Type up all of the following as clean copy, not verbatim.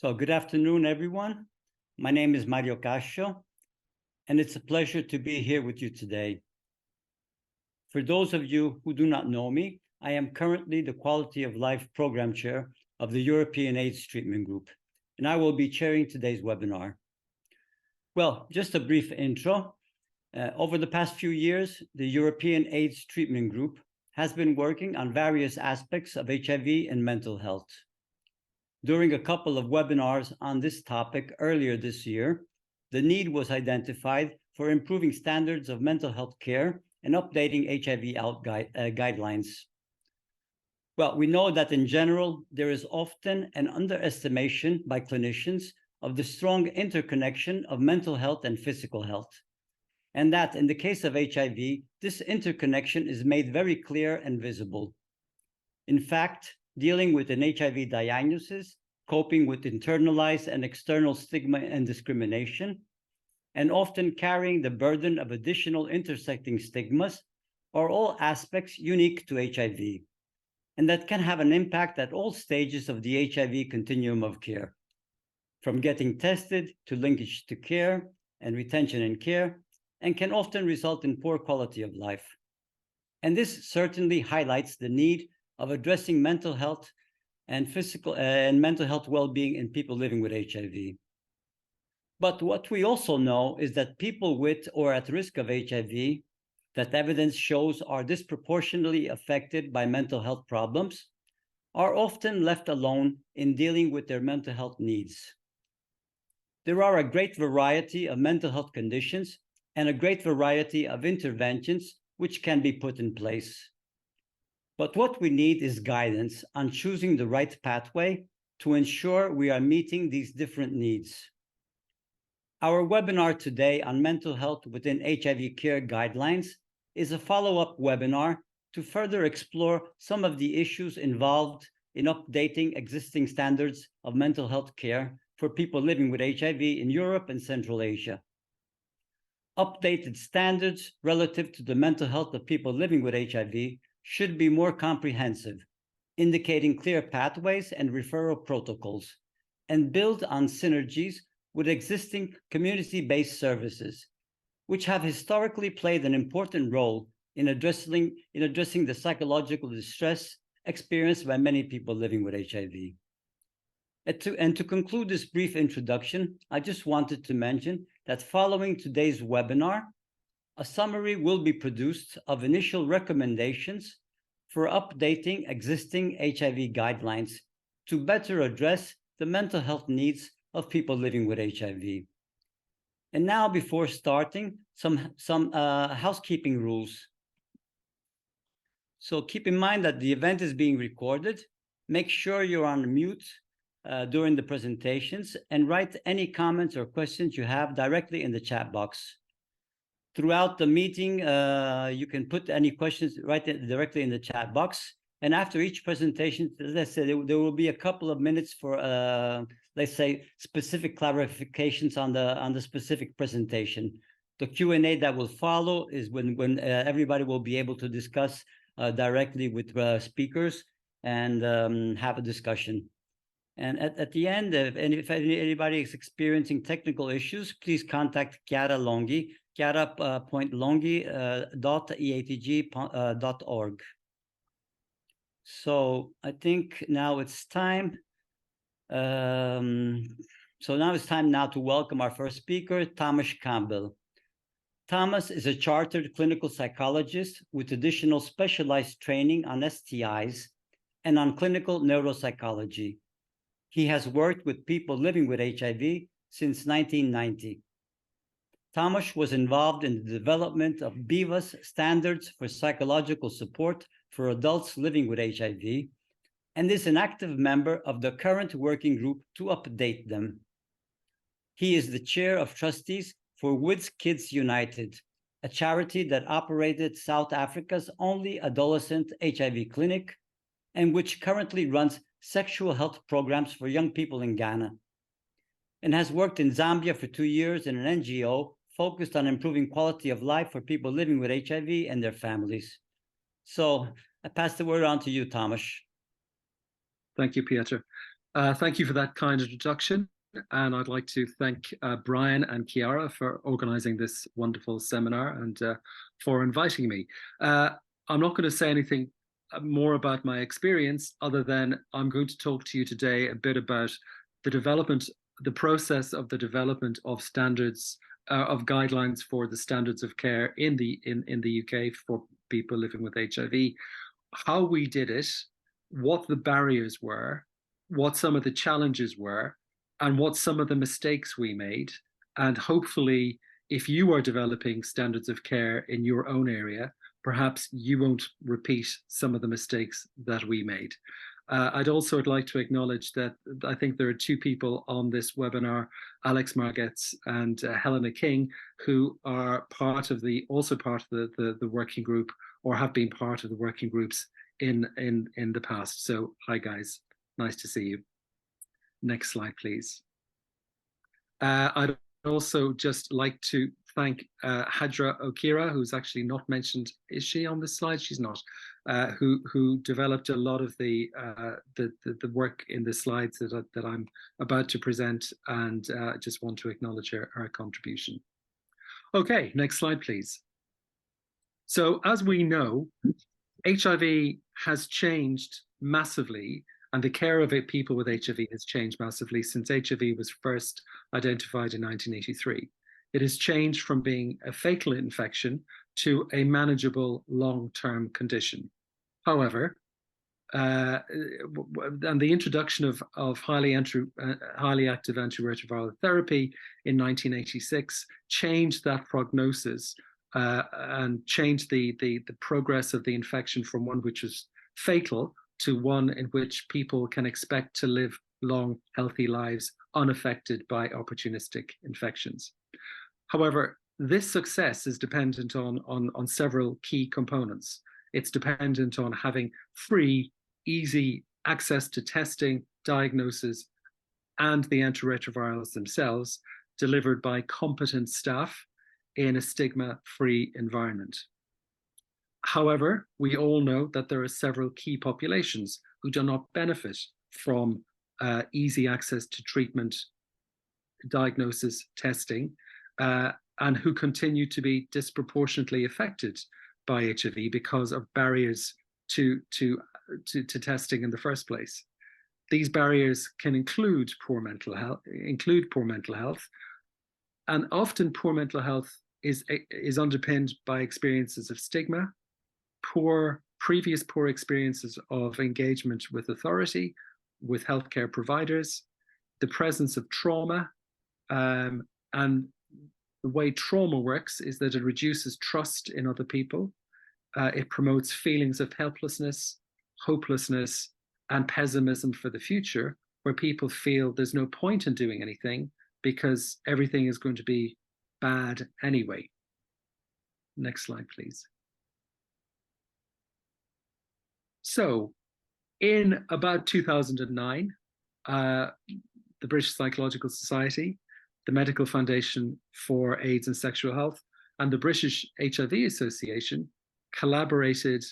So good afternoon, everyone. My name is Mario Cascio, and it's a pleasure to be here with you today. For those of you who do not know me, I am currently the Quality of Life Program Chair of the European AIDS Treatment Group, and I will be chairing today's webinar. Well, just a brief intro. Over the past few years, the European AIDS Treatment Group has been working on various aspects of HIV and mental health. During a couple of webinars on this topic earlier this year, the need was identified for improving standards of mental health care and updating HIV guidelines. Well, we know that in general, there is often an underestimation by clinicians of the strong interconnection of mental health and physical health. And that in the case of HIV, this interconnection is made very clear and visible. In fact, dealing with an HIV diagnosis, coping with internalized and external stigma and discrimination, and often carrying the burden of additional intersecting stigmas are all aspects unique to HIV, and that can have an impact at all stages of the HIV continuum of care, from getting tested to linkage to care and retention in care, and can often result in poor quality of life. And this certainly highlights the need of addressing mental health and physical and mental health well-being in people living with HIV. But what we also know is that people with or at risk of HIV, that evidence shows are disproportionately affected by mental health problems, are often left alone in dealing with their mental health needs. There are a great variety of mental health conditions and a great variety of interventions which can be put in place. But what we need is guidance on choosing the right pathway to ensure we are meeting these different needs. Our webinar today on mental health within HIV care guidelines is a follow-up webinar to further explore some of the issues involved in updating existing standards of mental health care for people living with HIV in Europe and Central Asia. Updated standards relative to the mental health of people living with HIV should be more comprehensive, indicating clear pathways and referral protocols, and build on synergies with existing community-based services, which have historically played an important role in addressing the psychological distress experienced by many people living with HIV. And to conclude this brief introduction, I just wanted to mention that following today's webinar, a summary will be produced of initial recommendations for updating existing HIV guidelines to better address the mental health needs of people living with HIV. And now, before starting, some housekeeping rules. So keep in mind that the event is being recorded. Make sure you're on mute during the presentations, and write any comments or questions you have directly in the chat box. Throughout the meeting, you can put any questions directly in the chat box. And after each presentation, as I said, there will be a couple of minutes for, let's say, specific clarifications on the specific presentation. The Q&A that will follow is when everybody will be able to discuss directly with speakers and have a discussion. And at the end, if anybody is experiencing technical issues, please contact Chiara Longhi, chiara.longhi.eatg.org. So I think now it's time. So now it's time to welcome our first speaker, Tomás Campbell. Tomás is a chartered clinical psychologist with additional specialized training on STIs and on clinical neuropsychology. He has worked with people living with HIV since 1990. Tomás was involved in the development of BIVA's standards for psychological support for adults living with HIV, and is an active member of the current working group to update them. He is the chair of trustees for With Kids United, a charity that operated South Africa's only adolescent HIV clinic, and which currently runs sexual health programs for young people in Ghana, and has worked in Zambia for 2 years in an NGO focused on improving quality of life for people living with HIV and their families. So I pass the word on to you, Tomás. Thank you, Peter. Thank you for that kind introduction. And I'd like to thank Bryan and Chiara for organizing this wonderful seminar and for inviting me. I'm not going to say anything more about my experience other than I'm going to talk to you today a bit about the development, the process of the development of standards, of guidelines for the standards of care in the UK for people living with HIV, how we did it, what the barriers were, what some of the challenges were, and what some of the mistakes we made. And hopefully, if you are developing standards of care in your own area, perhaps you won't repeat some of the mistakes that we made. I'd also like to acknowledge that I think there are two people on this webinar, Alex Margetts and Helena King, who are also part of the working group or have been part of the working groups in the past. So hi guys, nice to see you. Next slide, please. I'd also just like to thank Hadra Okira, who's actually not mentioned. Is she on this slide? She's not. Who developed a lot of the work in the slides that I'm about to present, and just want to acknowledge her contribution. Okay, next slide, please. So as we know, HIV has changed massively, and the care of people with HIV has changed massively since HIV was first identified in 1983. It has changed from being a fatal infection to a manageable long-term condition. However, and the introduction of highly active antiretroviral therapy in 1986 changed that prognosis and changed the progress of the infection from one which was fatal to one in which people can expect to live long, healthy lives unaffected by opportunistic infections. However, this success is dependent on several key components. It's dependent on having free, easy access to testing, diagnosis, and the antiretrovirals themselves delivered by competent staff in a stigma-free environment. However, we all know that there are several key populations who do not benefit from easy access to treatment, diagnosis, testing, and who continue to be disproportionately affected by HIV because of barriers to testing in the first place. These barriers can include poor mental health, and often poor mental health is underpinned by experiences of stigma, previous poor experiences of engagement with authority, with healthcare providers, the presence of trauma, and the way trauma works is that it reduces trust in other people. It promotes feelings of helplessness, hopelessness, and pessimism for the future, where people feel there's no point in doing anything because everything is going to be bad anyway. Next slide, please. So, in about 2009, the British Psychological Society, the Medical Foundation for AIDS and Sexual Health, and the British HIV Association collaborated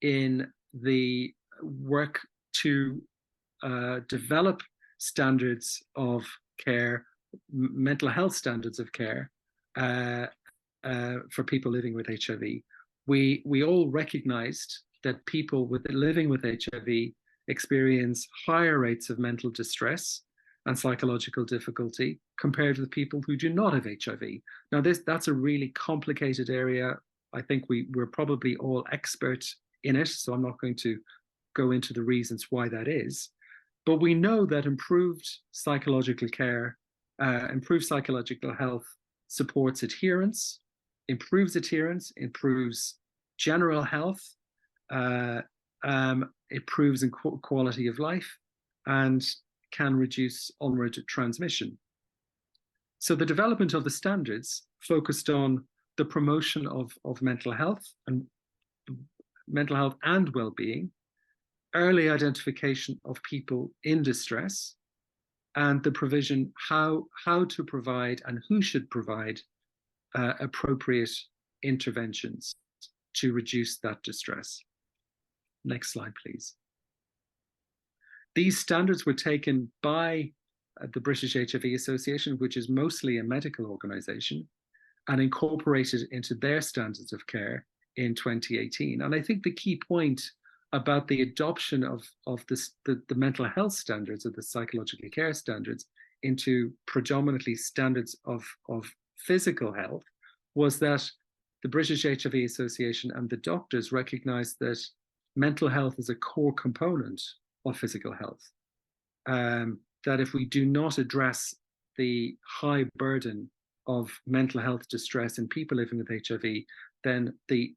in the work to develop standards of care, mental health standards of care for people living with HIV. We all recognized that people living with HIV experience higher rates of mental distress and psychological difficulty compared with people who do not have HIV. Now, that's a really complicated area. I think we're probably all experts in it, so I'm not going to go into the reasons why that is. But we know that improved psychological care, improved psychological health supports adherence, improves general health, improves in quality of life, and can reduce onward transmission. So the development of the standards focused on the promotion of mental health and well-being, early identification of people in distress, and the provision how to provide and who should provide appropriate interventions to reduce that distress. Next slide, please. These standards were taken by the British HIV Association, which is mostly a medical organization, and incorporated into their standards of care in 2018. And I think the key point about the adoption of the mental health standards, or the psychological care standards, into predominantly standards of physical health, was that the British HIV Association and the doctors recognized that mental health is a core component of physical health. That if we do not address the high burden of mental health distress in people living with HIV, then the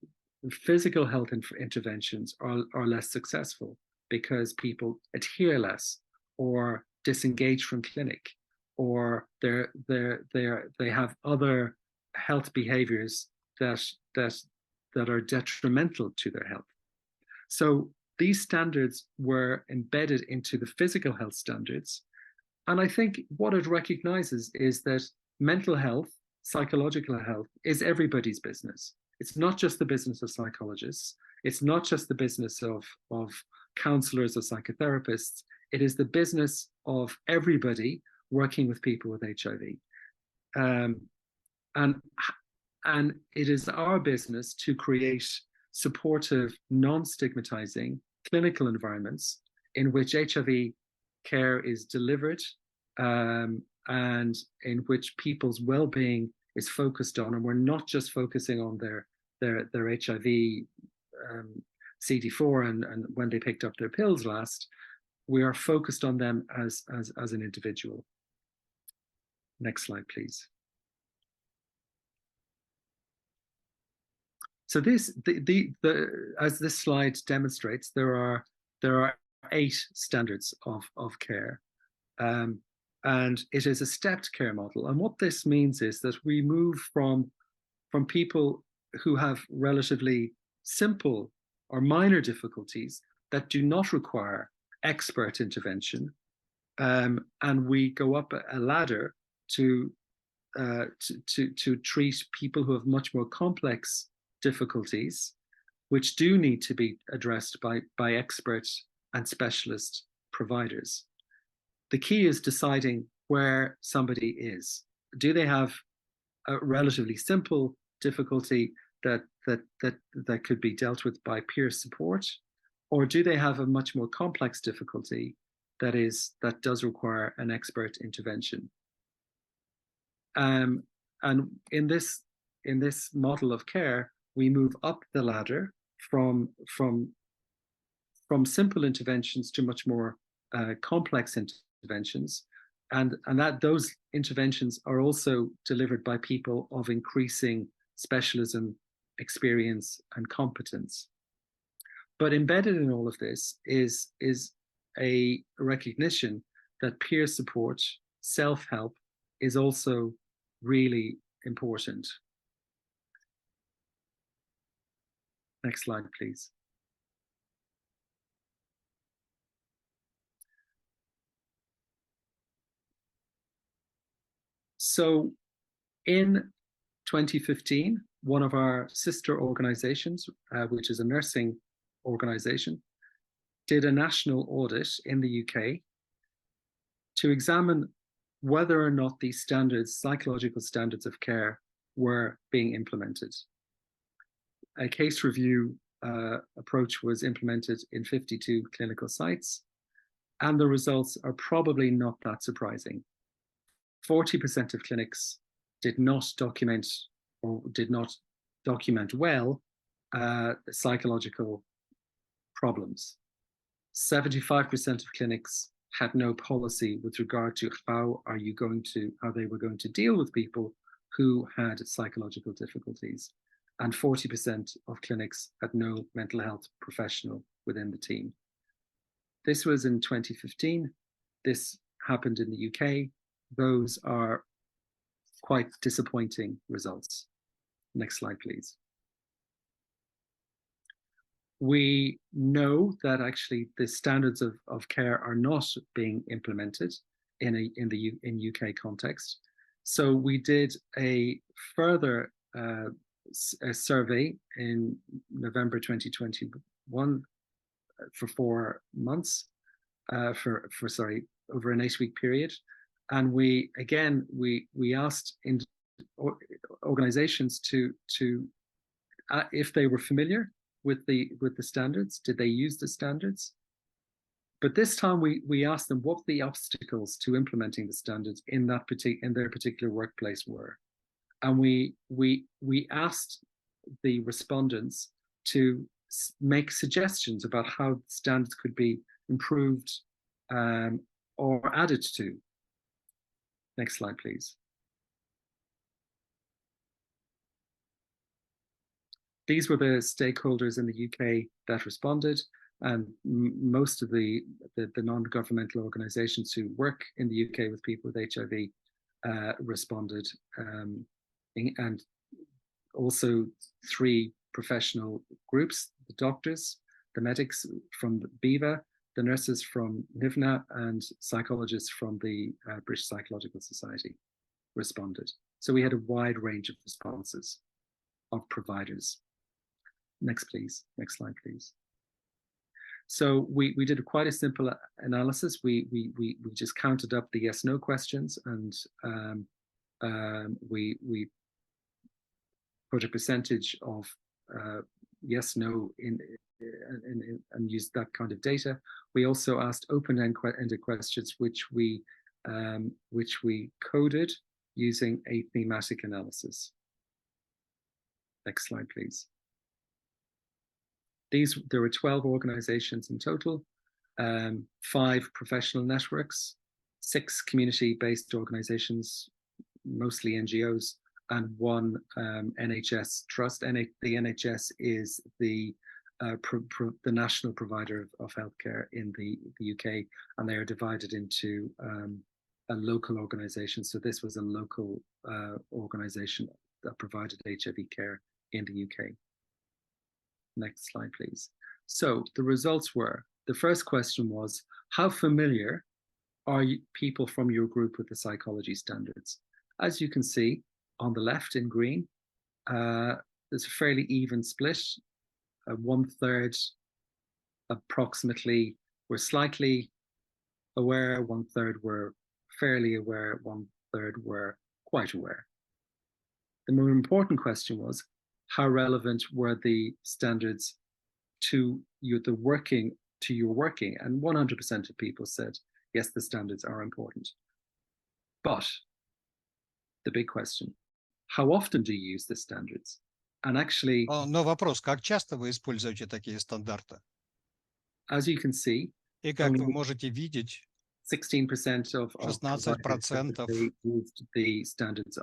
physical health interventions are less successful, because people adhere less or disengage from clinic, or they have other health behaviors that are detrimental to their health. So these standards were embedded into the physical health standards. And I think what it recognizes is that mental health, psychological health, is everybody's business. It's not just the business of psychologists. It's not just the business of counselors or psychotherapists. It is the business of everybody working with people with HIV. And it is our business to create supportive, non-stigmatizing clinical environments in which HIV care is delivered, and in which people's well-being is focused on. And we're not just focusing on their HIV CD4 and when they picked up their pills last. We are focused on them as an individual. Next slide, please. So as this slide demonstrates, there are 8 standards of care, and it is a stepped care model. And what this means is that we move from people who have relatively simple or minor difficulties that do not require expert intervention, and we go up a ladder to treat people who have much more complex difficulties, which do need to be addressed by expert and specialist providers. The key is deciding where somebody is. Do they have a relatively simple difficulty that could be dealt with by peer support, or do they have a much more complex difficulty that does require an expert intervention? And in this model of care, we move up the ladder from simple interventions to much more complex interventions, and that those interventions are also delivered by people of increasing specialism, experience, and competence. But embedded in all of this is a recognition that peer support, self-help, is also really important. Next slide, please. So in 2015, one of our sister organizations, which is a nursing organization, did a national audit in the UK to examine whether or not these standards, psychological standards of care, were being implemented. A case review approach was implemented in 52 clinical sites, and the results are probably not that surprising. 40% of clinics did not document well psychological problems. 75% of clinics had no policy with regard to how they were going to deal with people who had psychological difficulties. And 40% of clinics had no mental health professional within the team. This was in 2015. This happened in the UK. Those are quite disappointing results. Next slide, please. We know that actually the standards of care are not being implemented in UK context. So we did a further a survey in November 2021 for 4 months, over an 8-week period, and we asked organizations to if they were familiar with the standards, did they use the standards? But this time we asked them what the obstacles to implementing the standards in their particular workplace were, and we asked the respondents to make suggestions about how standards could be improved or added to. Next slide, please. These were the stakeholders in the UK that responded, and most of the non-governmental organisations who work in the UK with people with HIV responded, and also 3 professional groups: the doctors, the medics from BIVA, the nurses from NIVNA, and psychologists from the British Psychological Society responded. So we had a wide range of responses of providers. Next, please. Next slide, please. So we did quite a simple analysis. We just counted up the yes/no questions, and we put a percentage of yes/no in and used that kind of data. We also asked open-ended questions, which we coded using a thematic analysis. Next slide, please. There were 12 organizations in total, 5 professional networks, 6 community-based organizations, mostly NGOs, and 1 NHS trust. The NHS is the national provider of healthcare in the UK, and they are divided into a local organization. So this was a local organization that provided HIV care in the UK. Next slide, please. So the results were, the first question was, how familiar are people from your group with the psychology standards? As you can see on the left in green, there's a fairly even split. 1/3 approximately were slightly aware, 1/3 were fairly aware, 1/3 were quite aware. The more important question was, how relevant were the standards to your working? And 100% of people said, yes, the standards are important. But the big question, how often do you use the standards? And actually... Но вопрос, как часто вы используете такие стандарты? As you can see, и как вы можете видеть, 16% of 16% used the standards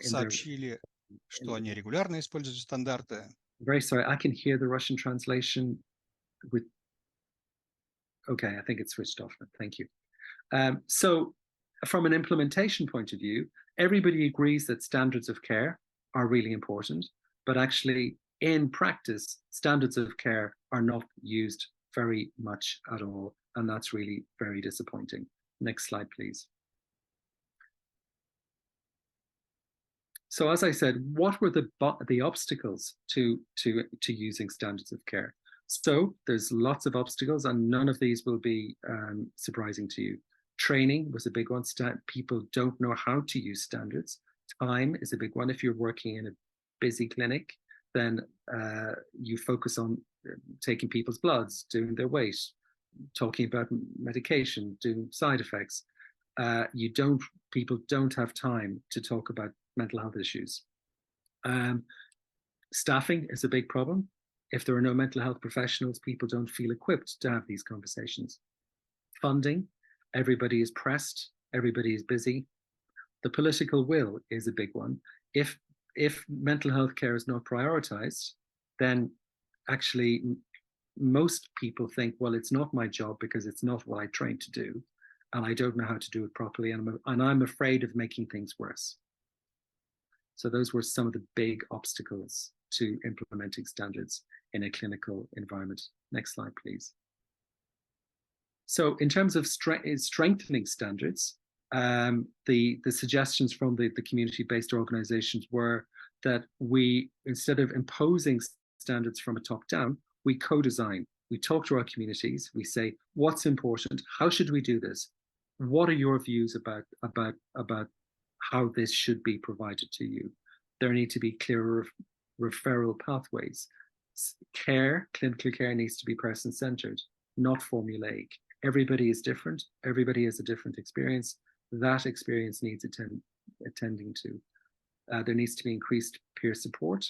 сообщили, что они регулярно используют стандарты. Very sorry, I can hear the Russian translation with... Okay, I think it's switched off. Thank you. So from an implementation point of view, everybody agrees that standards of care are really important, but actually in practice, standards of care are not used very much at all. And that's really very disappointing. Next slide, please. So as I said, what were the obstacles to using standards of care? So there's lots of obstacles, and none of these will be surprising to you. Training was a big one. People don't know how to use standards. Time is a big one. If you're working in a busy clinic, then you focus on taking people's bloods, doing their weight, talking about medication, doing side effects. People don't have time to talk about mental health issues. Staffing is a big problem. If there are no mental health professionals, people don't feel equipped to have these conversations. Funding, everybody is pressed, everybody is busy. The political will is a big one. If mental health care is not prioritized, then actually most people think, well, it's not my job because it's not what I trained to do, and I don't know how to do it properly, and I'm afraid of making things worse. So those were some of the big obstacles to implementing standards in a clinical environment. Next slide, please. So in terms of strengthening standards, the suggestions from the community-based organizations were that we, instead of imposing standards from a top down, we co-design we talk to our communities, we say, what's important? How should we do this? What are your views about how this should be provided to you? There need to be clearer referral pathways. Clinical care needs to be person-centered, not formulaic. Everybody is different. Everybody has a different experience. That experience needs attending to. There needs to be increased peer support.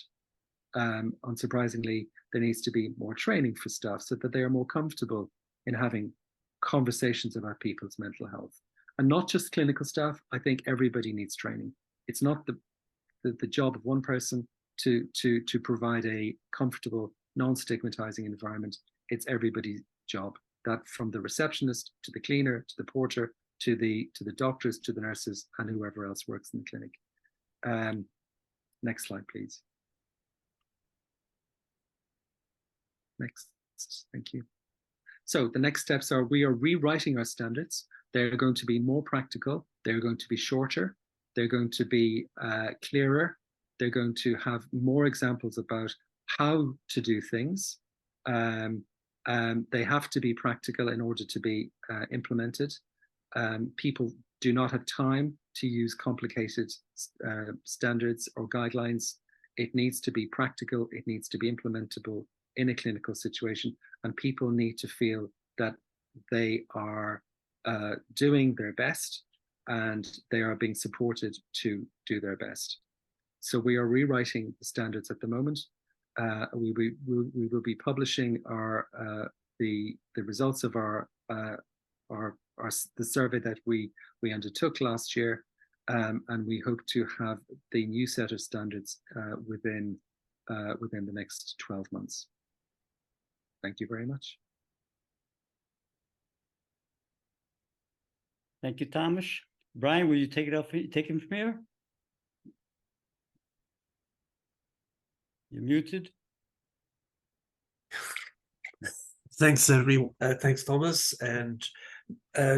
Unsurprisingly, there needs to be more training for staff so that they are more comfortable in having conversations about people's mental health. And not just clinical staff. I think everybody needs training. It's not the job of one person to provide a comfortable, non-stigmatizing environment. It's everybody's job. That from the receptionist to the cleaner to the porter to the doctors to the nurses and whoever else works in the clinic. Next slide, please. Next, thank you. So the next steps are we are rewriting our standards. They're going to be more practical. They're going to be shorter. They're going to be clearer. They're going to have more examples about how to do things. They have to be practical in order to be implemented. People do not have time to use complicated standards or guidelines. It needs to be practical. It needs to be implementable in a clinical situation. And people need to feel that they are doing their best and they are being supported to do their best. So we are rewriting the standards at the moment. We will be publishing the results of the survey that we undertook last year, and we hope to have the new set of standards within the next 12 months. Thank you very much. Thank you, Thomas. Bryan, will you take him from here? You're muted. Thanks, everyone. Thanks, Thomas. And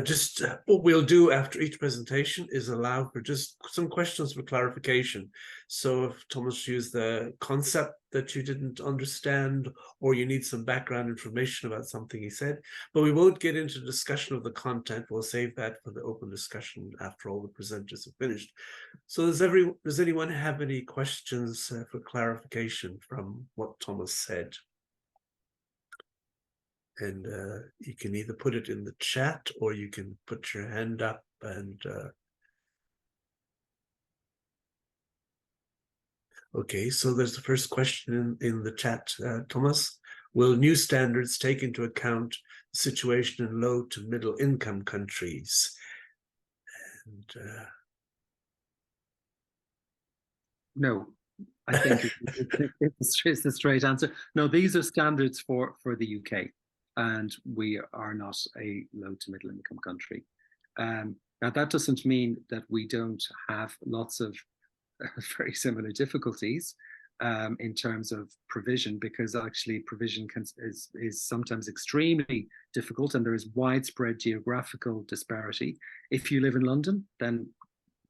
just what we'll do after each presentation is allow for just some questions for clarification. So if Thomas used the concept that you didn't understand, or you need some background information about something he said, but we won't get into discussion of the content. We'll save that for the open discussion after all the presenters have finished. So does anyone have any questions for clarification from what Thomas said? And you can either put it in the chat or you can put your hand up and okay, so there's the first question in the chat, Thomas. Will new standards take into account the situation in low to middle income countries? And no, I think it's the straight answer. No, these are standards for the UK. And we are not a low to middle income country. Now, that doesn't mean that we don't have lots of very similar difficulties in terms of provision, because actually provision is sometimes extremely difficult and there is widespread geographical disparity. If you live in London, then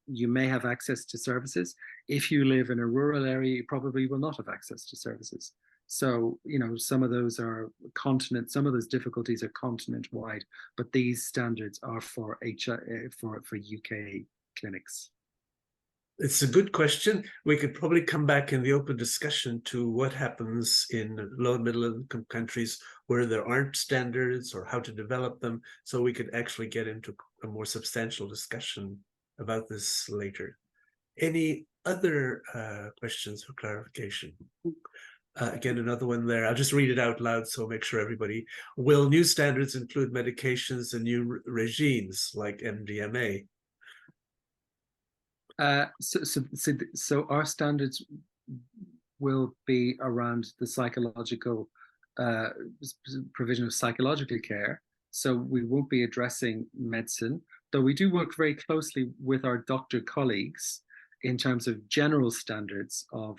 you may have access to services. If you live in a rural area, you probably will not have access to services. So, some of those are some of those difficulties are continent-wide, but these standards are for UK clinics. It's a good question. We could probably come back in the open discussion to what happens in low and middle income countries where there aren't standards or how to develop them. So we could actually get into a more substantial discussion about this later. Any other questions for clarification? Again, another one there. I'll just read it out loud, so make sure everybody. Will new standards include medications and new regimes like MDMA? So our standards will be around the psychological provision of psychological care. So we won't be addressing medicine, though we do work very closely with our doctor colleagues in terms of general standards of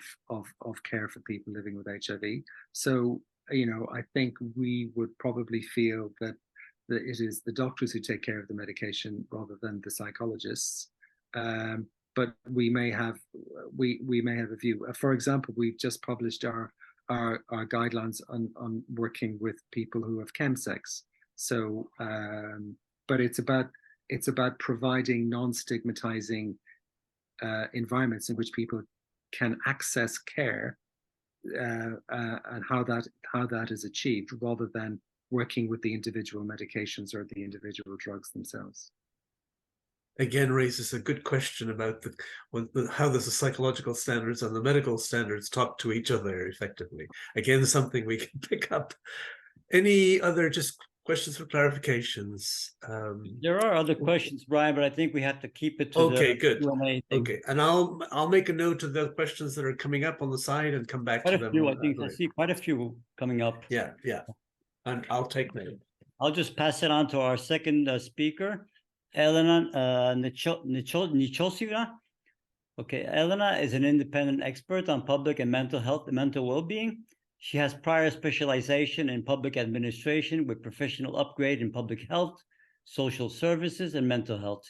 care for people living with HIV. So, I think we would probably feel that it is the doctors who take care of the medication rather than the psychologists. But we may have a view. For example, we've just published our our guidelines on working with people who have chemsex. So, but it's about providing non-stigmatizing environments in which people can access care, and how that is achieved, rather than working with the individual medications or the individual drugs themselves. Again, raises a good question about how the psychological standards and the medical standards talk to each other effectively. Again, something we can pick up. Any other just questions for clarifications? There are other questions, Bryan, but I think we have to keep it to okay, the good. Q&A thing. Okay, and I'll make a note of the questions that are coming up on the side and come back Quite to a them. few, I think I see quite a few coming up. Yeah, and I'll take note. I'll just pass it on to our second speaker, Lena Nechosina. Okay, Lena is an independent expert on public and mental health and mental well-being. She has prior specialization in public administration with professional upgrade in public health, social services, and mental health.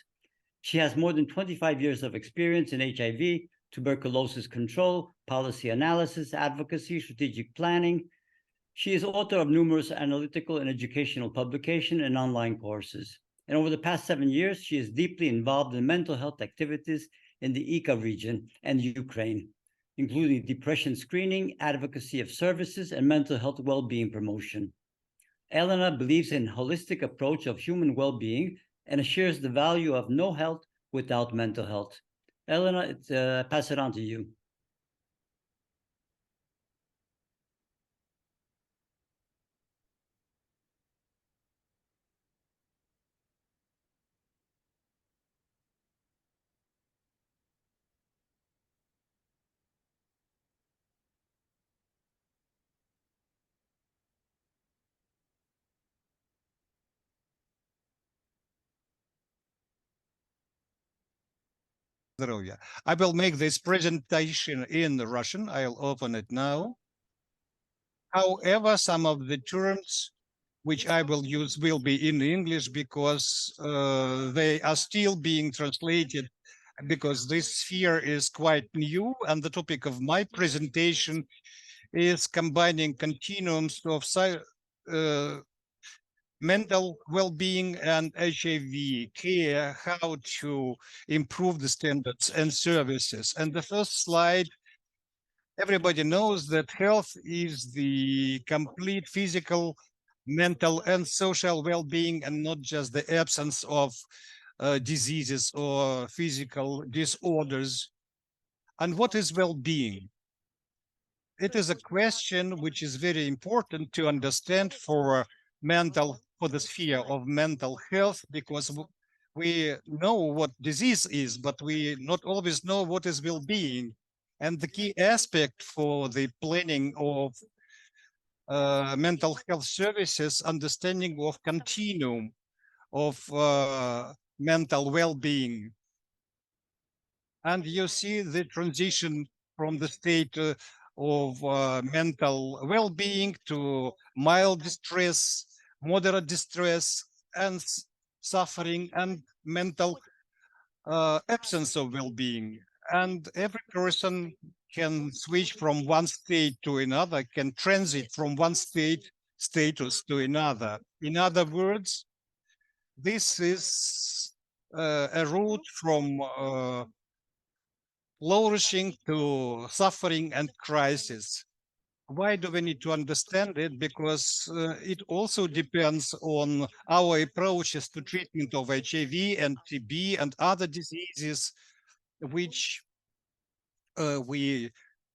She has more than 25 years of experience in HIV, tuberculosis control, policy analysis, advocacy, strategic planning. She is author of numerous analytical and educational publications and online courses. And over the past 7 years, she is deeply involved in mental health activities in the ICA region and Ukraine, including depression screening, advocacy of services, and mental health well-being promotion. Elena believes in a holistic approach of human well-being and assures the value of no health without mental health. Elena, pass it on to you. I will make this presentation in Russian. I'll open it now. However, some of the terms which I will use will be in English because they are still being translated, because this sphere is quite new, and the topic of my presentation is combining continuums of mental well-being and HIV care, how to improve the standards and services. And the first slide, everybody knows that health is the complete physical, mental, and social well-being, and not just the absence of diseases or physical disorders. And what is well-being? It is a question which is very important to understand for the sphere of mental health, because we know what disease is, but we not always know what is well-being. And the key aspect for the planning of mental health services, understanding of continuum of mental well-being. And you see the transition from the state of mental well-being to mild distress, moderate distress, and suffering, and mental absence of well-being. And every person can switch from one state to another, can transit from one status to another. In other words, this is a route from flourishing to suffering and crisis. Why do we need to understand it? Because it also depends on our approaches to treatment of HIV and TB and other diseases, which we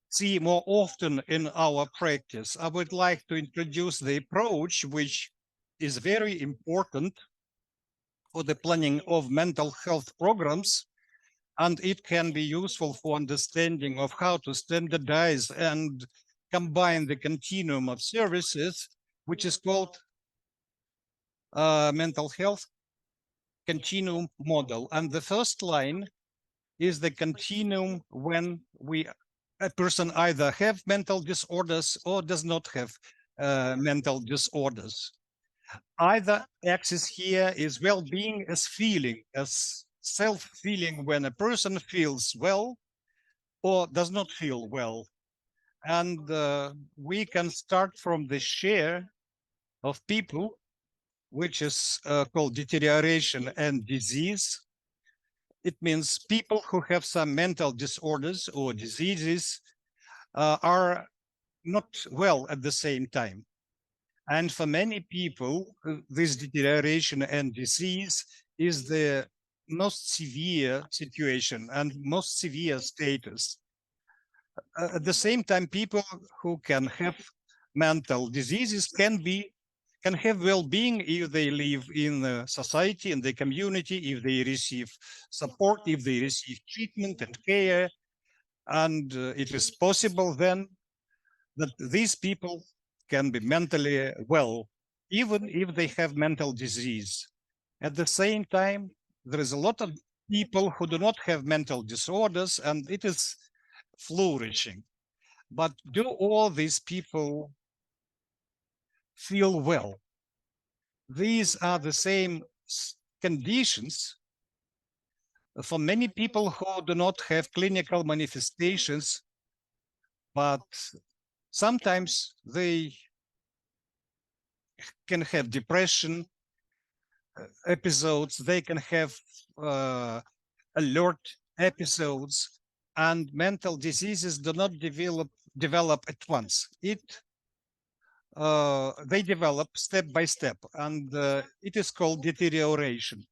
see more often in our practice. I would like to introduce the approach, which is very important for the planning of mental health programs, and it can be useful for understanding of how to standardize and combine the continuum of services, which is called mental health continuum model. And the first line is the continuum when a person either have mental disorders or does not have mental disorders. Either axis here is well-being as feeling, as self-feeling, when a person feels well or does not feel well. And we can start from the share of people, which is called deterioration and disease. It means people who have some mental disorders or diseases are not well at the same time. And for many people, this deterioration and disease is the most severe situation and most severe status. At the same time, people who can have mental diseases can have well-being if they live in the society, in the community, if they receive support, if they receive treatment and care. And it is possible then that these people can be mentally well, even if they have mental disease. At the same time, there is a lot of people who do not have mental disorders, and it is flourishing. But do all these people feel well? These are the same conditions for many people who do not have clinical manifestations, but sometimes they can have depression episodes, they can have alert episodes, and mental diseases do not develop at once. They develop step by step, and it is called deterioration.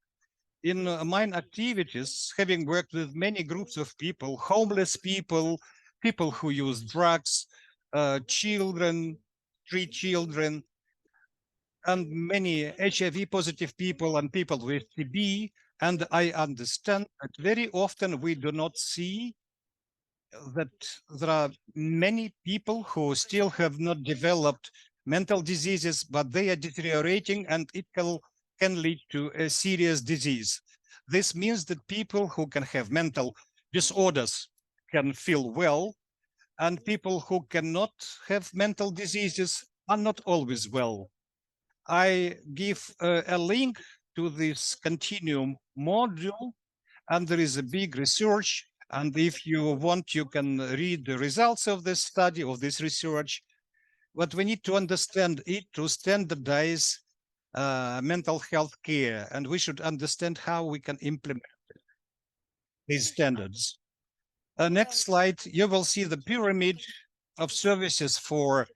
In mine activities, having worked with many groups of people, homeless people, people who use drugs, children, street children, and many HIV positive people and people with TB, and I understand that very often we do not see that there are many people who still have not developed mental diseases, but they are deteriorating, and it can lead to a serious disease. This means that people who can have mental disorders can feel well, and people who cannot have mental diseases are not always well. I give a link to this continuum module, and there is a big research. And if you want, you can read the results of this study, of this research. But we need to understand it to standardize mental health care, and we should understand how we can implement these standards. Next slide, you will see the pyramid of services for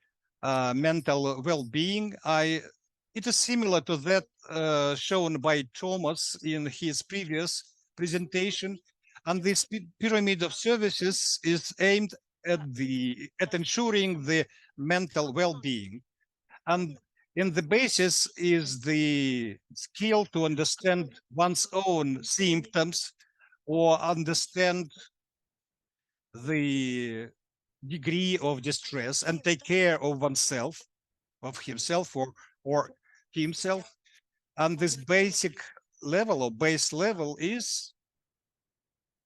mental well-being. It is similar to that shown by Thomas in his previous presentation. And this pyramid of services is aimed at ensuring the mental well-being. And in the basis is the skill to understand one's own symptoms or understand the degree of distress and take care of oneself, of himself or himself. And this basic level or base level is,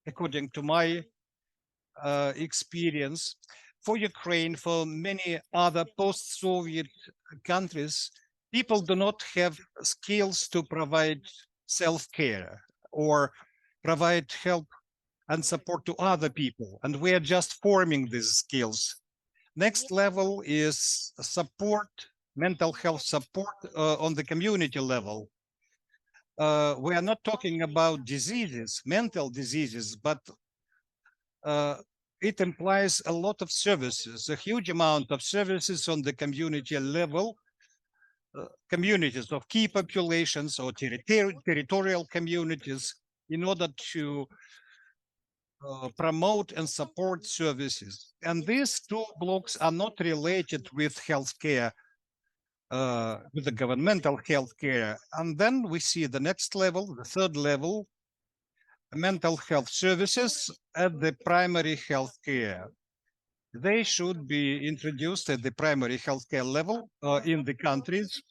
according to my experience, for Ukraine, for many other post-Soviet countries, people do not have skills to provide self-care or provide help and support to other people. And we are just forming these skills. Next level is support, mental health support on the community level. We are not talking about diseases, mental diseases, but it implies a lot of services, a huge amount of services on the community level, communities of key populations or territorial communities, in order to promote and support services. And these two blocks are not related with healthcare, with the governmental healthcare. And then we see the next level, the third level, mental health services at the primary healthcare. They should be introduced at the primary healthcare level in the countries.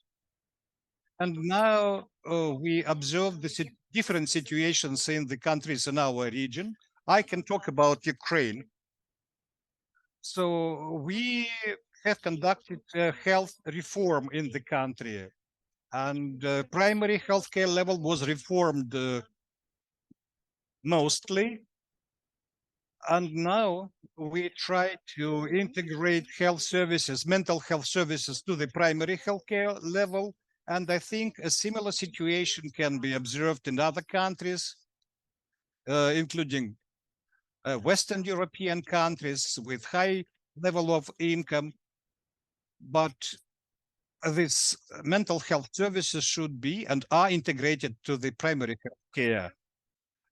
And now we observe the different situations in the countries in our region. I can talk about Ukraine. So we have conducted a health reform in the country, and primary healthcare level was reformed mostly. And now we try to integrate health services, mental health services to the primary healthcare level. And I think a similar situation can be observed in other countries, including Western European countries with high level of income. But these mental health services should be and are integrated to the primary care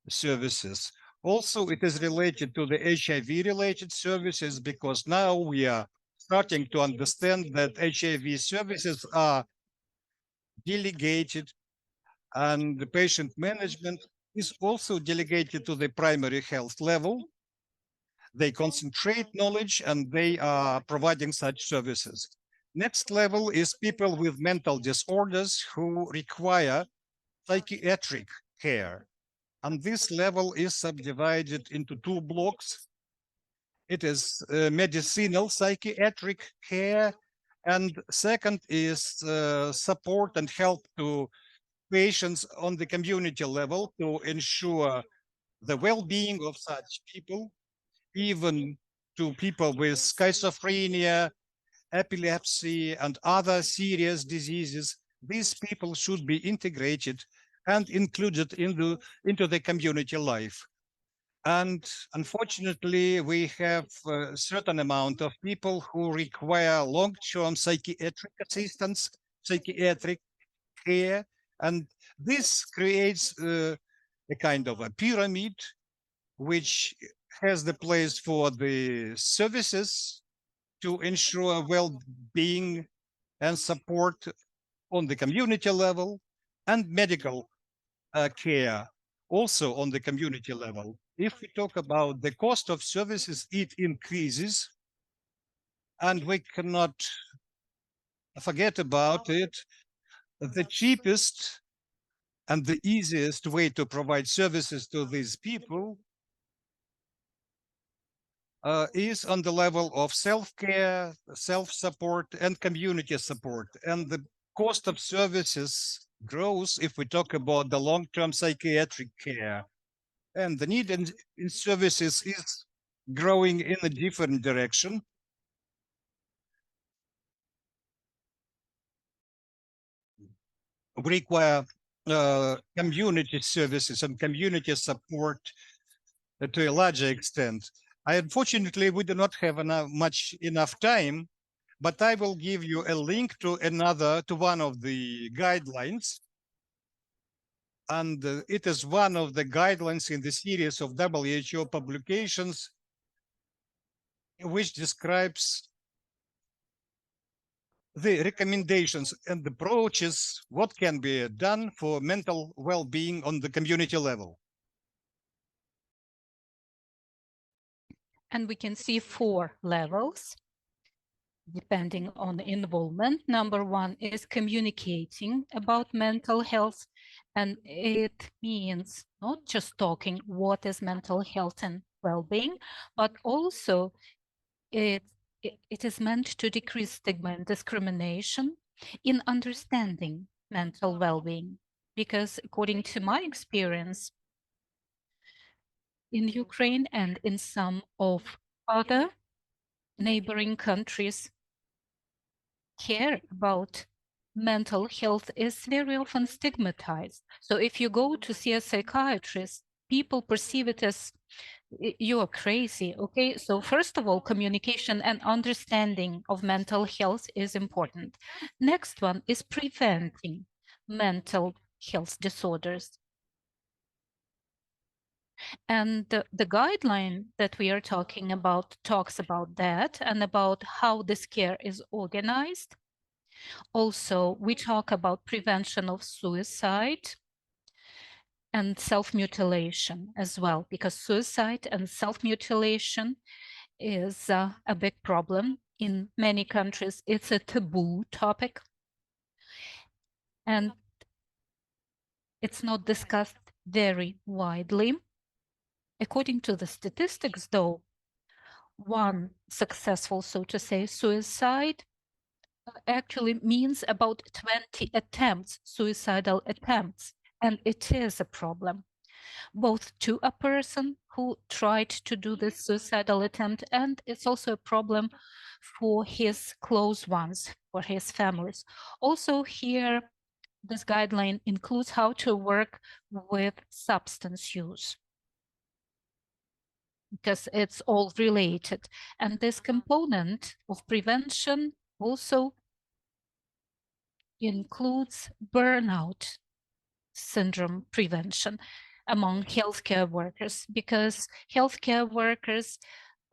services. Also, it is related to the HIV-related services because now we are starting to understand that HIV services are delegated and the patient management is also delegated to the primary health level. They concentrate knowledge and they are providing such services. Next level is people with mental disorders who require psychiatric care. And this level is subdivided into two blocks. It is medicinal psychiatric care, and second is support and help to patients on the community level to ensure the well-being of such people, even to people with schizophrenia, epilepsy, and other serious diseases. These people should be integrated and included into the community life. And unfortunately, we have a certain amount of people who require long-term psychiatric assistance, psychiatric care, and this creates a kind of a pyramid which has the place for the services to ensure well-being and support on the community level, and medical care also on the community level. If we talk about the cost of services, it increases, and we cannot forget about it. The cheapest and the easiest way to provide services to these people is on the level of self-care, self-support, and community support. And the cost of services grows if we talk about the long-term psychiatric care. And the need in services is growing in a different direction. We require community services and community support to a larger extent. Unfortunately, we do not have enough time, but I will give you a link to one of the guidelines. And it is one of the guidelines in the series of WHO publications, which describes the recommendations and approaches, what can be done for mental well-being on the community level. And we can see 4 levels depending on the involvement. Number 1 is communicating about mental health. And it means not just talking what is mental health and well-being, but also it is meant to decrease stigma and discrimination in understanding mental well-being. Because according to my experience, in Ukraine and in some of other neighboring countries, care about mental health is very often stigmatized. So if you go to see a psychiatrist, people perceive it as you are crazy. Okay, so first of all, communication and understanding of mental health is important. Next one is preventing mental health disorders. And the guideline that we are talking about talks about that and about how this care is organized. Also, we talk about prevention of suicide and self-mutilation as well, because suicide and self-mutilation is a big problem in many countries. It's a taboo topic, and it's not discussed very widely. According to the statistics, though, one successful, so to say, suicide actually means about 20 attempts, suicidal attempts, and it is a problem. both to a person who tried to do this suicidal attempt, and it's also a problem for his close ones, for his families. Also here, this guideline includes how to work with substance use, because it's all related. And this component of prevention also includes burnout syndrome prevention among healthcare workers, because healthcare workers,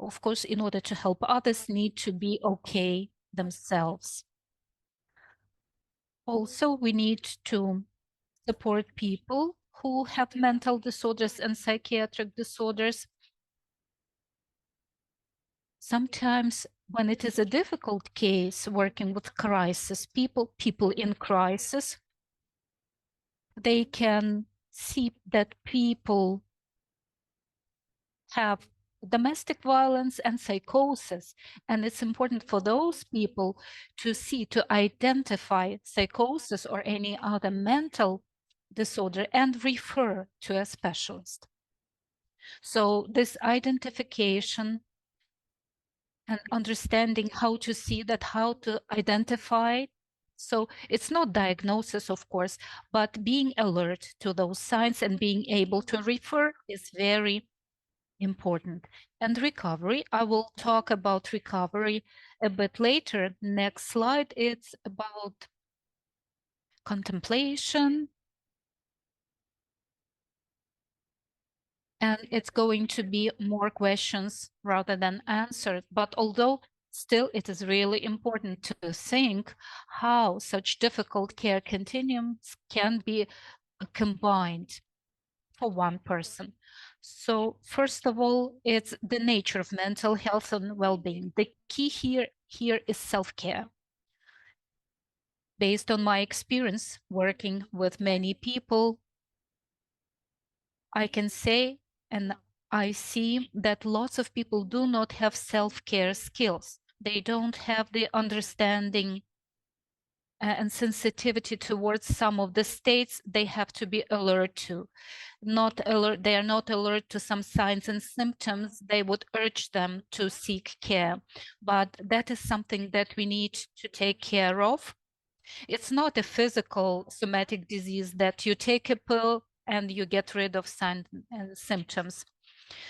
of course, in order to help others, need to be okay themselves. Also, we need to support people who have mental disorders and psychiatric disorders. Sometimes when it is a difficult case working with crisis, people in crisis, they can see that people have domestic violence and psychosis, and it's important for those people to see, to identify psychosis or any other mental disorder and refer to a specialist. So this identification and understanding how to see that, how to identify. So it's not diagnosis, of course, but being alert to those signs and being able to refer is very important. And recovery, I will talk about recovery a bit later. Next slide, it's about contemplation. And it's going to be more questions rather than answers. But although still it is really important to think how such difficult care continuums can be combined for one person. So first of all, it's the nature of mental health and well-being. The key here is self-care. Based on my experience working with many people, I can say, and I see that lots of people do not have self-care skills. They don't have the understanding and sensitivity towards some of the states they have to be alert to. They are not alert to some signs and symptoms. They would urge them to seek care. But that is something that we need to take care of. It's not a physical somatic disease that you take a pill and you get rid of signs and symptoms.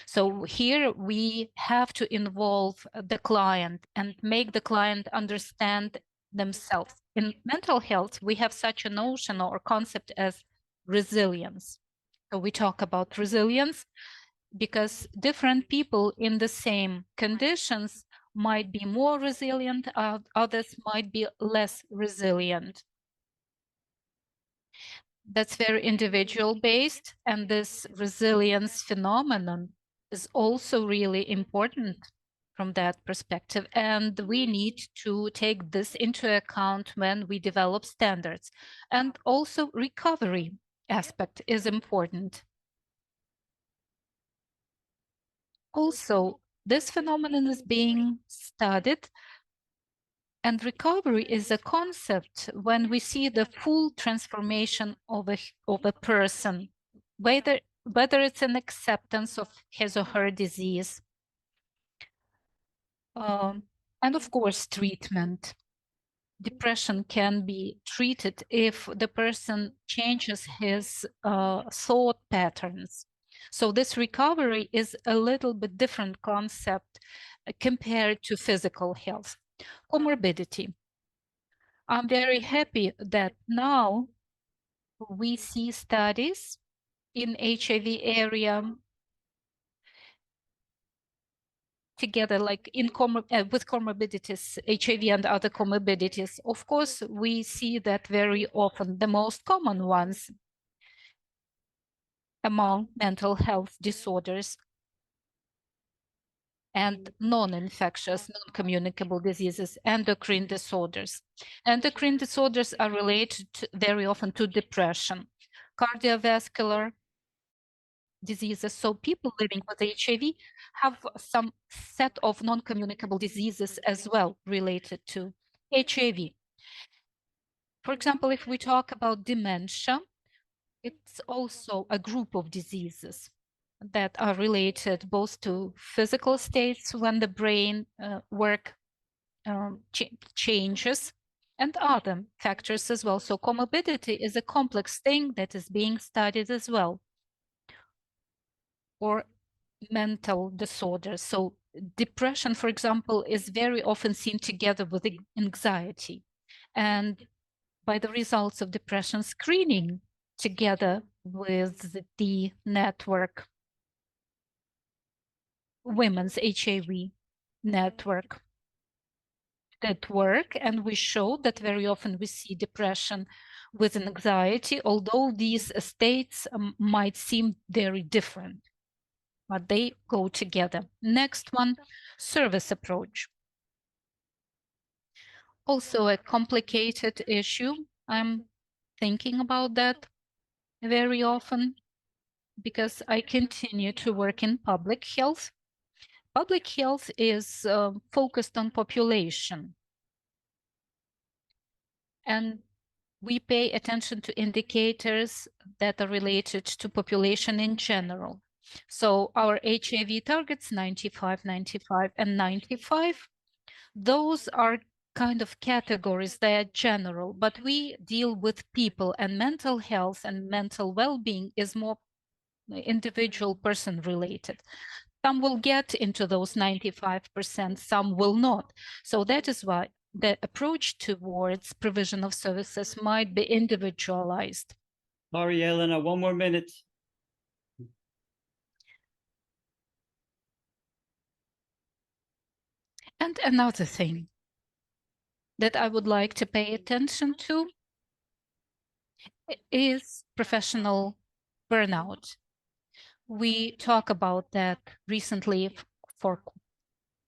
So here we have to involve the client and make the client understand themselves. In mental health, we have such a notion or concept as resilience. So we talk about resilience because different people in the same conditions might be more resilient, others might be less resilient. That's very individual based, and this resilience phenomenon is also really important from that perspective. And we need to take this into account when we develop standards. And also recovery aspect is important. Also, this phenomenon is being studied, and recovery is a concept when we see the full transformation of a person, whether it's an acceptance of his or her disease, and of course treatment. Depression can be treated if the person changes his thought patterns. So this recovery is a little bit different concept compared to physical health. Comorbidity. I'm very happy that now we see studies in HIV area together, like in with comorbidities, HIV and other comorbidities. Of course, we see that very often. The most common ones among mental health disorders and non-infectious, non-communicable diseases, endocrine disorders. Endocrine disorders are related very often to depression, cardiovascular diseases. So people living with HIV have some set of non-communicable diseases as well related to HIV. For example, if we talk about dementia, It's also a group of diseases that are related both to physical states when the brain work changes and other factors as well. So comorbidity is a complex thing that is being studied as well. Or mental disorders. So depression, for example, is very often seen together with anxiety. And by the results of depression screening together with the network, women's HIV network, that work, and we showed that very often we see depression with anxiety, although these states might seem very different, but they go together. Next one, service approach. Also a complicated issue. I'm thinking about that very often because I continue to work in public health. Public health is focused on population. And we pay attention to indicators that are related to population in general. So our HIV targets 95, 95, and 95. Those are kind of categories, they are general, but we deal with people, and mental health and mental well-being is more individual person related. Some will get into those 95%, some will not. So that is why the approach towards provision of services might be individualized. Sorry, Elena, one more minute. And another thing that I would like to pay attention to is professional burnout. We talk about that recently for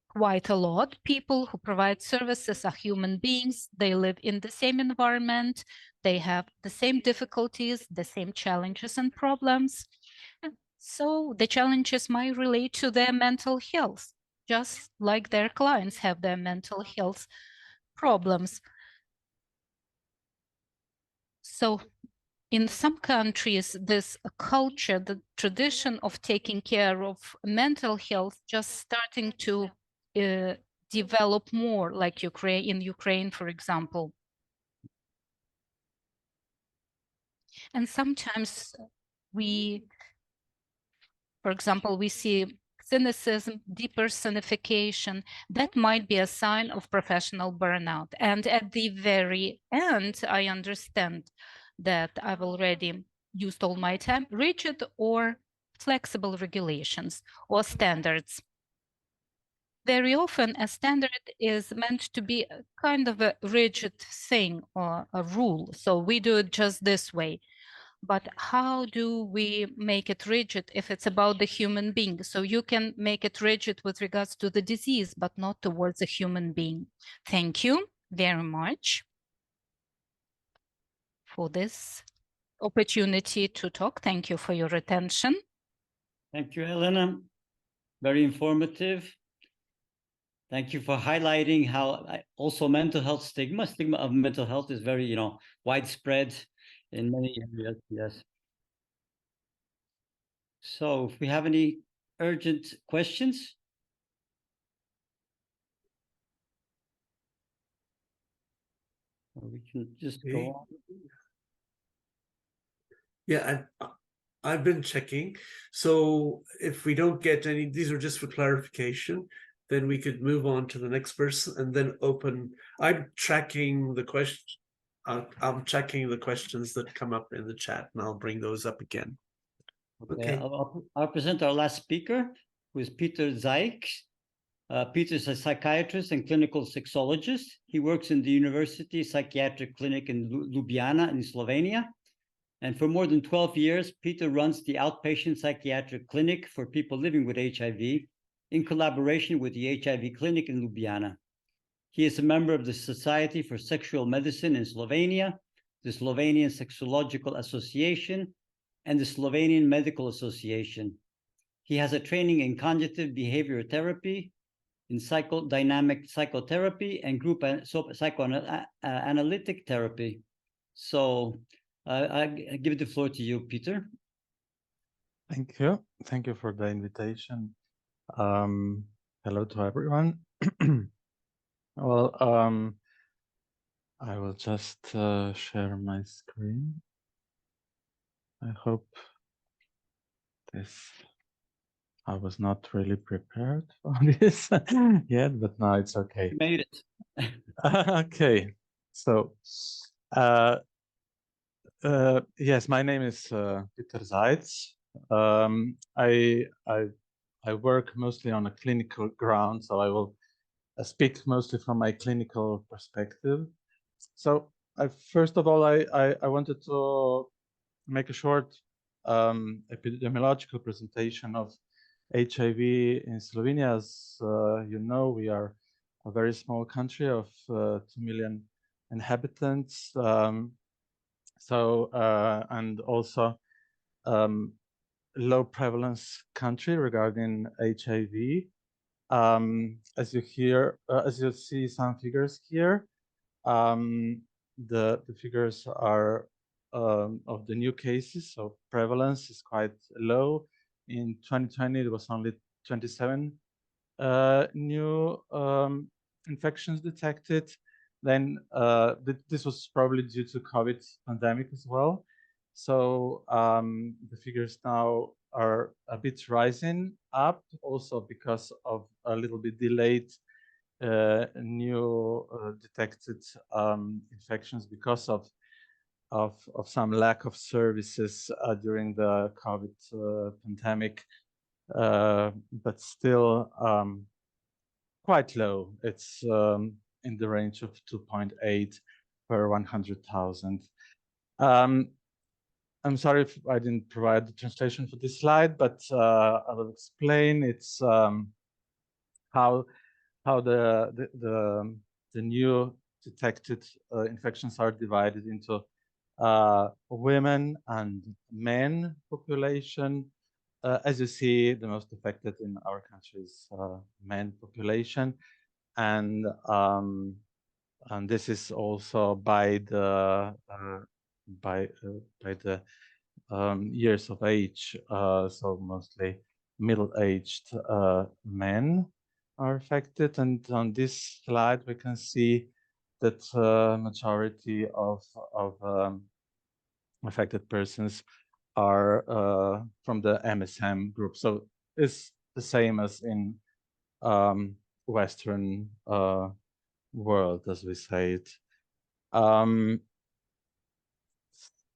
quite a lot. People who provide services are human beings. They live in the same environment. They have the same difficulties, the same challenges and problems. So the challenges might relate to their mental health, just like their clients have their mental health problems. So in some countries, this culture, the tradition of taking care of mental health just starting to develop more, like in Ukraine, for example. And sometimes for example, we see cynicism, depersonification. That might be a sign of professional burnout. And at the very end, I understand that I've already used all my time, rigid or flexible regulations or standards. Very often a standard is meant to be a kind of a rigid thing or a rule. So we do it just this way. But how do we make it rigid if it's about the human being? So you can make it rigid with regards to the disease, but not towards a human being. Thank you very much for this opportunity to talk. Thank you for your attention. Thank you, Elena. Very informative. Thank you for highlighting how also mental health stigma of mental health is very, widespread in many areas. Yes. So if we have any urgent questions. We can just go on. Yeah, I've been checking. So if we don't get any, these are just for clarification, then we could move on to the next person and then open. I'm tracking the question. I'm checking the questions that come up in the chat, and I'll bring those up again. Okay. I'll present our last speaker, who is Peter Zajc. Peter is a psychiatrist and clinical sexologist. He works in the University Psychiatric Clinic in Ljubljana in Slovenia. And for more than 12 years, Peter runs the outpatient psychiatric clinic for people living with HIV in collaboration with the HIV clinic in Ljubljana. He is a member of the Society for Sexual Medicine in Slovenia, the Slovenian Sexological Association, and the Slovenian Medical Association. He has a training in cognitive behavior therapy, in psychodynamic psychotherapy, and group psychoanalytic therapy. So I give the floor to you, Peter. Thank you. Thank you for the invitation. Hello to everyone. Well, I will just share my screen. I hope this. I was not really prepared for this yet, but now it's okay. You made it. Okay, so yes, my name is Peter Zajc. I work mostly on a clinical ground, so I will speak mostly from my clinical perspective. So first of all, I wanted to make a short epidemiological presentation of HIV in Slovenia. As you know, we are a very small country of 2 million inhabitants. And also low prevalence country regarding HIV. As you see some figures here, the figures are of the new cases, so prevalence is quite low. In 2020, it was only 27 new infections detected. Then this was probably due to COVID pandemic as well. So the figures now are a bit rising up, also because of a little bit delayed new detected infections because of some lack of services during the COVID pandemic, but still quite low. It's in the range of 2.8 per 100,000. I'm sorry if I didn't provide the translation for this slide, but I will explain. It's how the new detected infections are divided into women and men population. As you see, the most affected in our country is men population, and this is also by the years of age. So mostly middle-aged men are affected, and on this slide we can see that majority of affected persons are from the MSM group. So it's the same as in Western world, as we say it.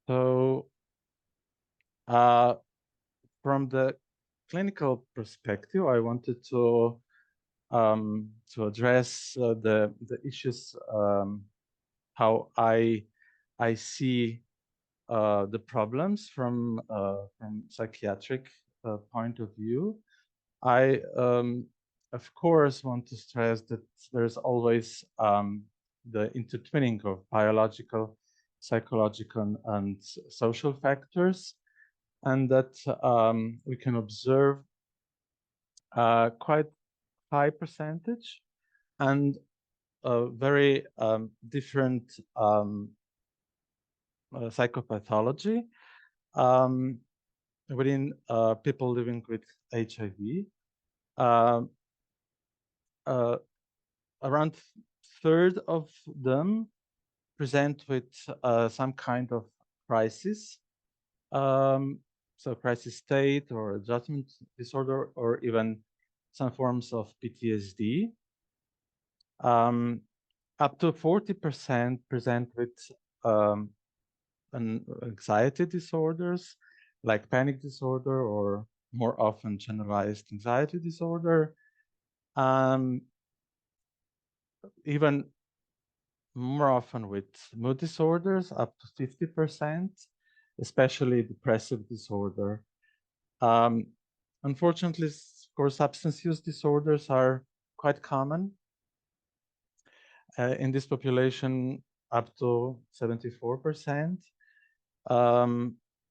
So from the clinical perspective, I wanted to address the issues, how I see the problems from psychiatric point of view. I of course want to stress that there's always the intertwining of biological, psychological, and social factors, and that we can observe quite high percentage and very different psychopathology within people living with HIV. Around third of them present with some kind of crisis, so crisis state or adjustment disorder, or even some forms of PTSD. Up to 40% present with anxiety disorders, like panic disorder, or more often generalized anxiety disorder. Even more often with mood disorders, up to 50%, especially depressive disorder. Unfortunately, of course, substance use disorders are quite common. In this population, up to 74%.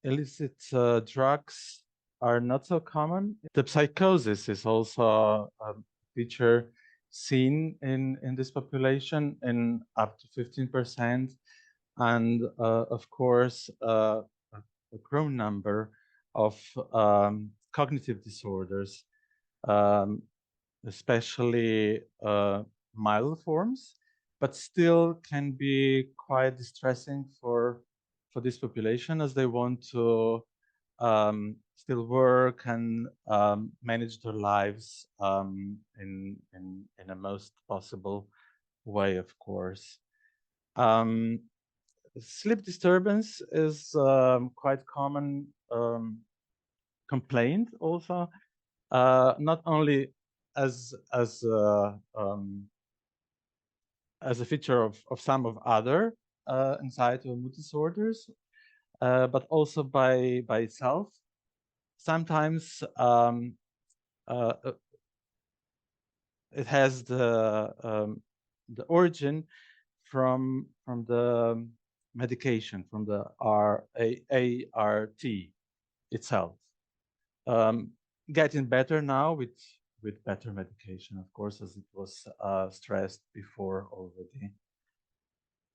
Illicit drugs are not so common. The psychosis is also a feature seen in this population in up to 15%. and of course a growing number of cognitive disorders, especially mild forms, but still can be quite distressing for this population, as they want to still work and manage their lives in a most possible way, of course. Sleep disturbance is quite common complaint also, not only as a feature of some of other anxiety or mood disorders, but also by itself. Sometimes it has the origin from the medication, from the ART itself. Getting better now with better medication, of course, as it was stressed before already.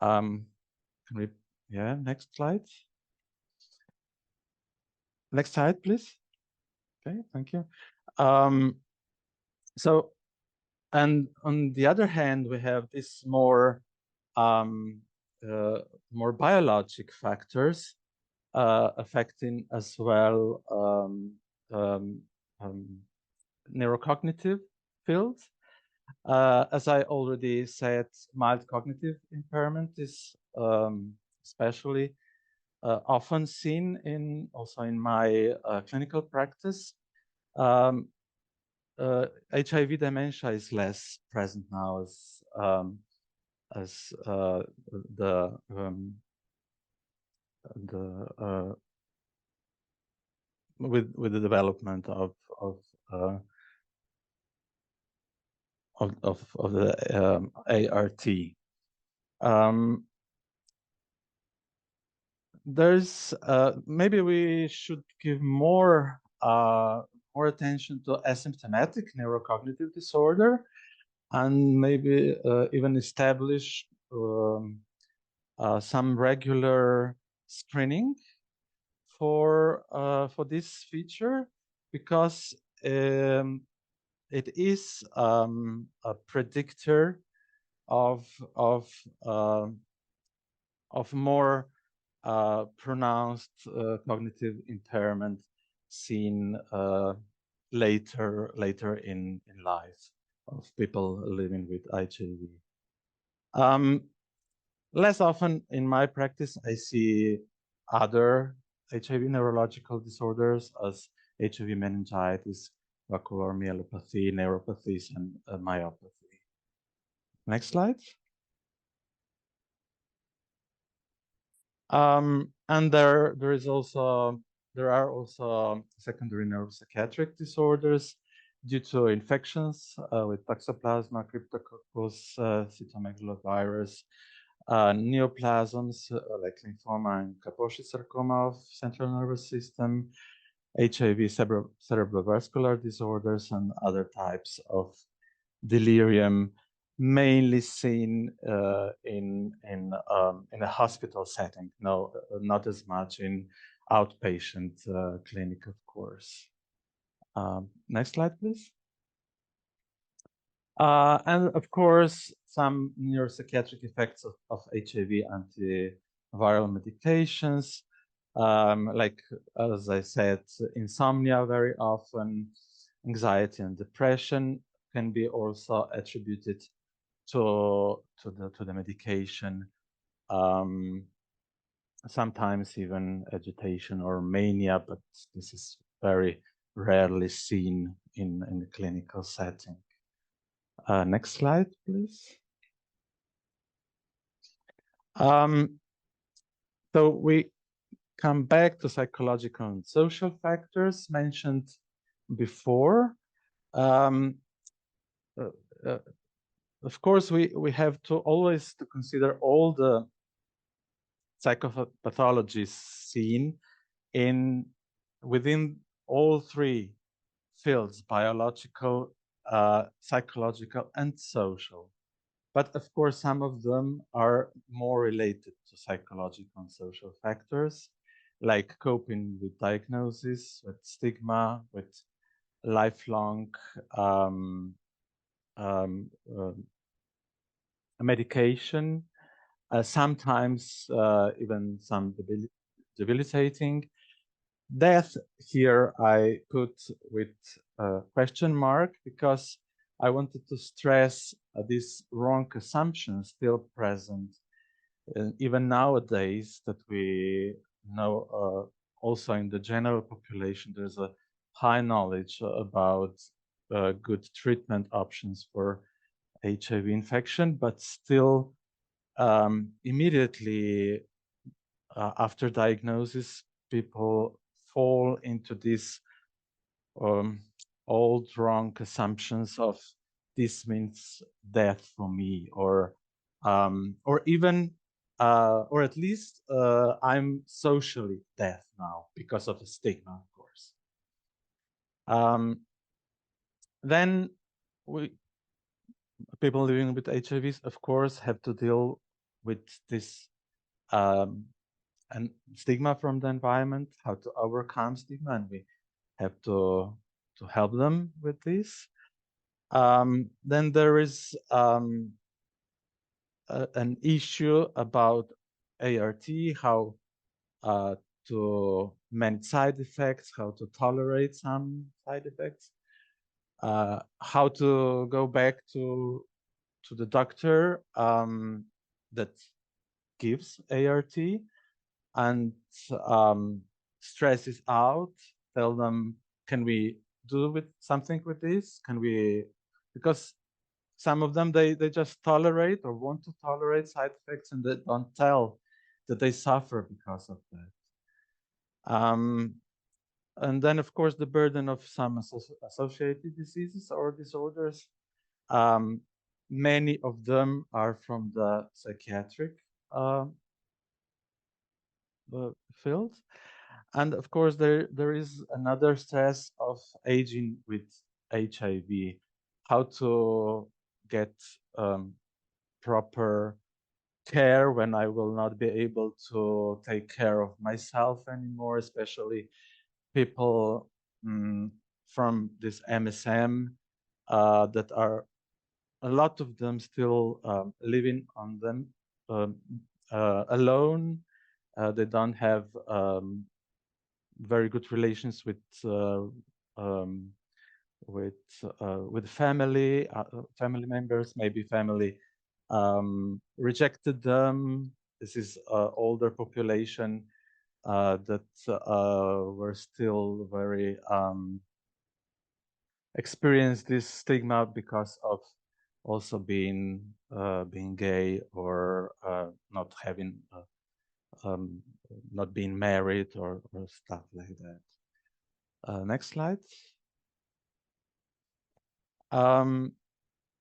Can we, yeah, next slide. Next slide, please. Okay, thank you. So, and on the other hand, we have this more biologic factors affecting as well neurocognitive fields. As I already said, mild cognitive impairment is especially often seen also in my clinical practice. HIV dementia is less present now as with the development of the ART. There's maybe we should give more attention to asymptomatic neurocognitive disorder, and maybe even establish some regular screening for this feature, because it is a predictor of more pronounced cognitive impairment seen later in life of people living with HIV. Less often in my practice, I see other HIV neurological disorders as HIV meningitis, ocular myelopathy, neuropathies, and myopathy. Next slide. And there are also secondary neuropsychiatric disorders due to infections with Toxoplasma, Cryptococcus, cytomegalovirus, neoplasms like lymphoma and Kaposi sarcoma of central nervous system, HIV cerebrovascular disorders, and other types of delirium, mainly seen in a hospital setting. No, not as much in outpatient clinic, of course. Next slide, please. And of course, some neuropsychiatric effects of HIV antiviral medications, like, as I said, insomnia very often, anxiety and depression can be also attributed to the medication. Sometimes even agitation or mania, but this is very rarely seen in the clinical setting. Next slide, please. So we come back to psychological and social factors mentioned before. Of course, we have to always to consider all the psychopathologies seen within all three fields: biological, psychological, and social. but of course, some of them are more related to psychological and social factors, like coping with diagnosis, with stigma, with lifelong medication, sometimes even some debilitating. Death here I put with a question mark because I wanted to stress these wrong assumptions still present even nowadays, that we know also in the general population there's a high knowledge about good treatment options for HIV infection, but still immediately after diagnosis, people fall into these old wrong assumptions of this means death for me, or even or at least I'm socially dead now because of the stigma, of course. Then people living with HIV, of course, have to deal with this and stigma from the environment, how to overcome stigma, and we have to help them with this. Then there is an issue about ART, how to manage side effects, how to tolerate some side effects, how to go back to the doctor that gives ART, and stress is out, tell them, can we do something with this? Can we, because some of them, they just tolerate or want to tolerate side effects, and they don't tell that they suffer because of that. And then, of course, the burden of some associated diseases or disorders. Many of them are from the psychiatric field. And of course, there is another stress of aging with HIV, how to get proper care when I will not be able to take care of myself anymore, especially people from this MSM that are, a lot of them still living on them alone. They don't have very good relations with family, family members. Maybe family rejected them. This is older population that were still very experience this stigma because of also being gay, or not having not being married, or stuff like that. Next slide.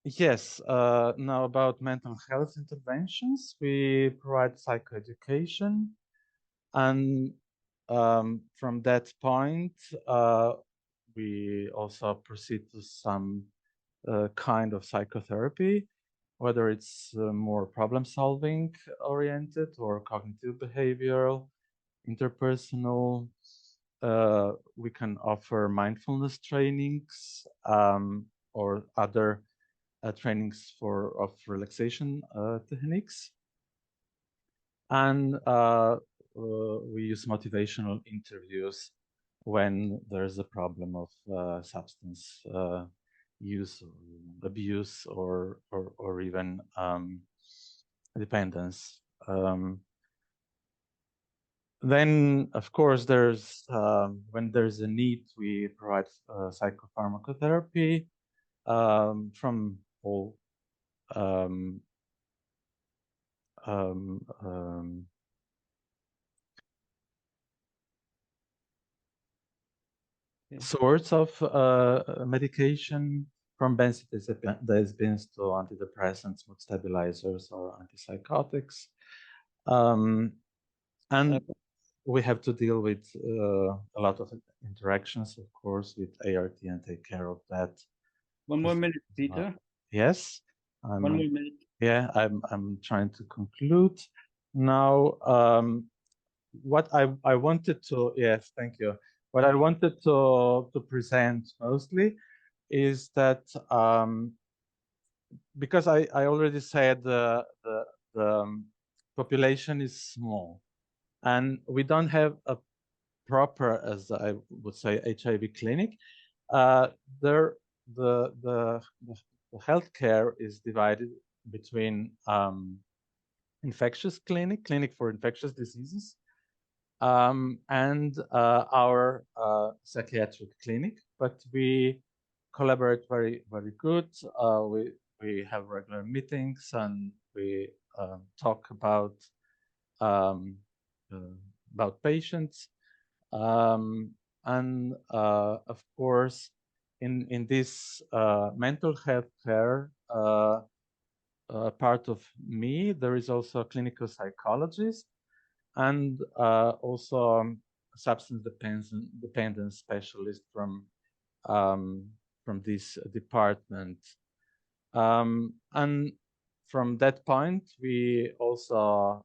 Yes, now about mental health interventions, we provide psychoeducation, and from that point, we also proceed to some kind of psychotherapy, whether it's more problem-solving oriented or cognitive behavioral, interpersonal. We can offer mindfulness trainings or other trainings of relaxation techniques. And we use motivational interviews when there's a problem of substance use, abuse, or even dependence. Then, of course, there's when there's a need, we provide psychopharmacotherapy from all sorts of medication, from benzodiazepines to antidepressants, mood stabilizers, or antipsychotics. And we have to deal with a lot of interactions, of course, with ART, and take care of that. One more minute, Peter. Yes. One more minute. yeah, I'm trying to conclude now. What I wanted to, yes, thank you. What I wanted to present mostly is that because I already said the population is small, and we don't have a proper, as I would say, HIV clinic. There, the healthcare is divided between infectious clinic for infectious diseases, and our psychiatric clinic. But we collaborate very good. We have regular meetings, and we talk about patients. And of course, in this mental health care part of me, there is also a clinical psychologist, and also substance dependence specialist from this department. And from that point, we also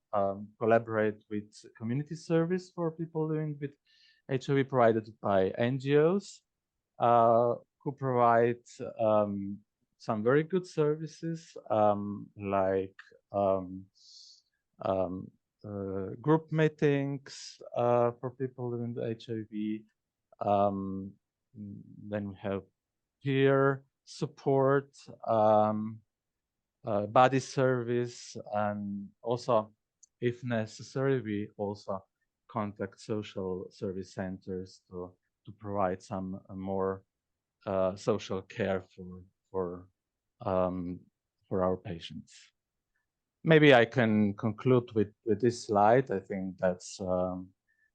collaborate with community service for people living with HIV, provided by NGOs, who provide some very good services, like group meetings for people living with HIV. Then we have peer support, body service, and also, if necessary, we also contact social service centers to provide some more social care for our patients. Maybe I can conclude with this slide. I think that's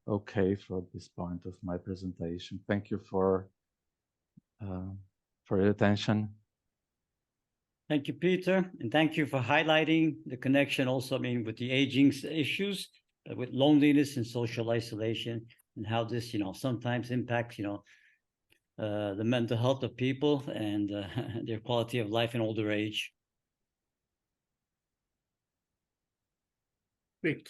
okay for this point of my presentation. Thank you for your attention. Thank you, Peter, and thank you for highlighting the connection also, I mean, with the aging issues, with loneliness and social isolation, and how this, sometimes impacts, the mental health of people and their quality of life in older age. Great.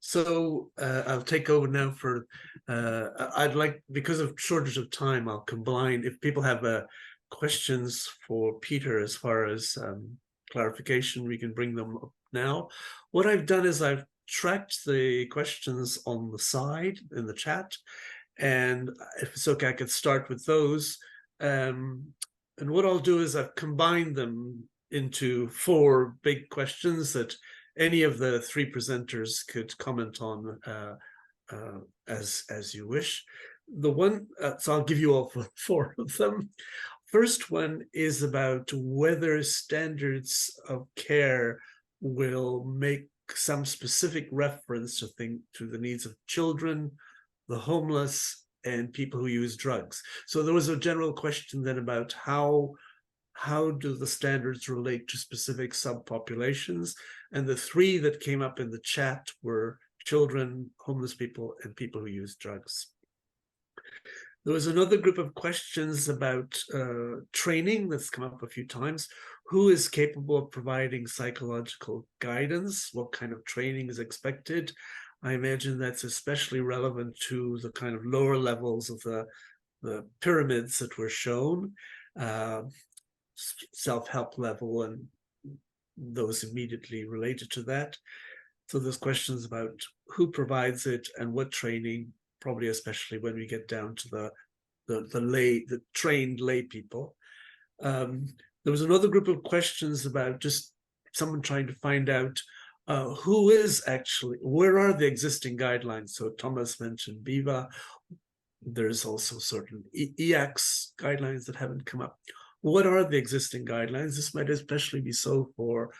So I'll take over now for, I'd like, because of shortage of time, I'll combine, if people have questions for Peter as far as clarification, we can bring them up now. What I've done is I've tracked the questions on the side in the chat, and if it's okay, I could start with those. And what I'll do is I've combined them into 4 big questions that any of the 3 presenters could comment on as you wish. The one, so I'll give you all 4 of them. First one is about whether standards of care will make some specific reference to the needs of children, the homeless, and people who use drugs. So there was a general question then about how do the standards relate to specific subpopulations? And the 3 that came up in the chat were children, homeless people, and people who use drugs. There was another group of questions about training that's come up a few times. Who is capable of providing psychological guidance? What kind of training is expected? I imagine that's especially relevant to the kind of lower levels of the pyramids that were shown, self-help level and those immediately related to that. So there's questions about who provides it and what training, probably especially when we get down to the trained lay people. There was another group of questions about just someone trying to find out who is actually, where are the existing guidelines? So Thomas mentioned BIVA. There's also certain EACS guidelines that haven't come up. What are the existing guidelines? This might especially be so for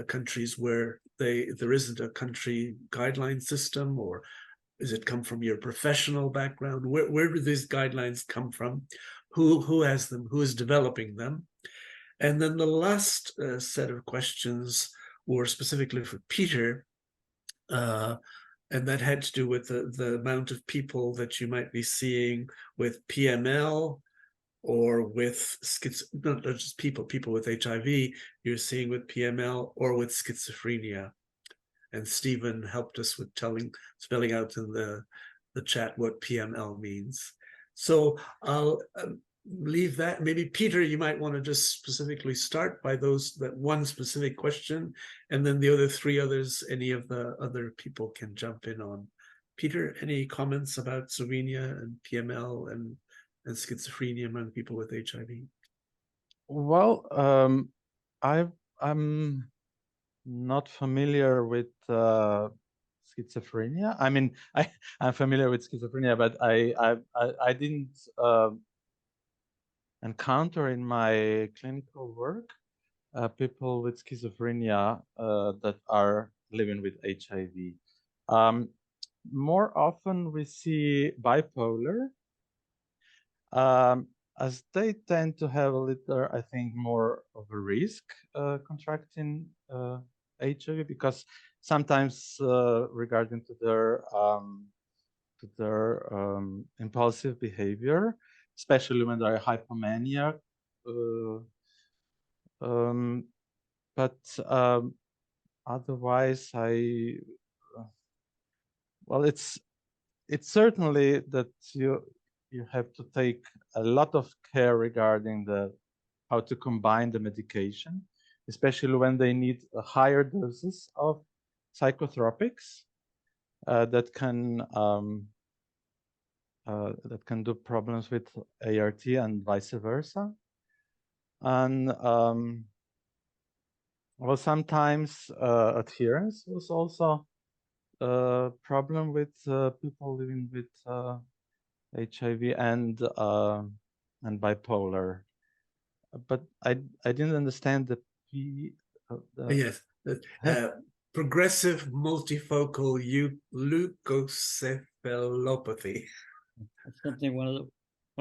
countries where there isn't a country guideline system, or does it come from your professional background? Where do these guidelines come from? Who has them? Who is developing them? And then the last set of questions were specifically for Peter, and that had to do with the amount of people that you might be seeing with PML, or with not just people with HIV, you're seeing with PML or with schizophrenia. And Stephen helped us with spelling out in the chat what PML means. So I'll leave that. Maybe Peter, you might want to just specifically start by that one specific question, and then the other three others, any of the other people can jump in on. Peter, any comments about Slovenia and PML and schizophrenia among people with HIV? Well, I'm not familiar with schizophrenia. I mean, I'm familiar with schizophrenia, but I didn't encounter in my clinical work people with schizophrenia that are living with HIV. More often we see bipolar, as they tend to have a little, I think, more of a risk contracting HIV, because sometimes regarding to their impulsive behavior, especially when they're hypomaniac. But otherwise, well, it's certainly that you have to take a lot of care regarding how to combine the medication, especially when they need higher doses of psychotropics that can do problems with ART and vice versa. And well, sometimes adherence was also a problem with people living with HIV and bipolar. But I didn't understand yes, progressive multifocal leukoencephalopathy. That's something one of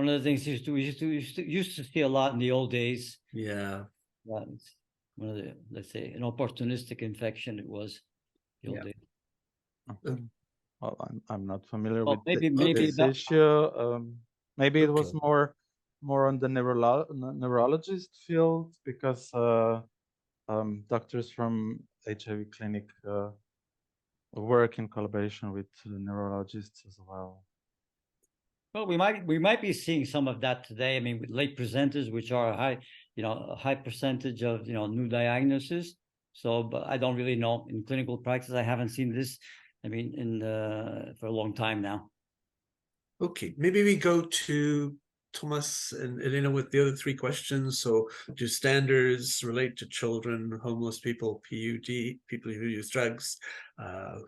the things we used to see a lot in the old days. Yeah. It's one of the, let's say, an opportunistic infection. It was the old days. Well, I'm not familiar Well, with maybe this issue. Maybe it was more on the neurologist field, because doctors from HIV clinic work in collaboration with neurologists as well. Well, we might be seeing some of that today. I mean, with late presenters, which are a high percentage of new diagnoses. So, but I don't really know in clinical practice. I haven't seen this. I mean, for a long time now. Okay, maybe we go to Tomás and Lena with the other three questions. So, do standards relate to children, homeless people, PUD, people who use drugs?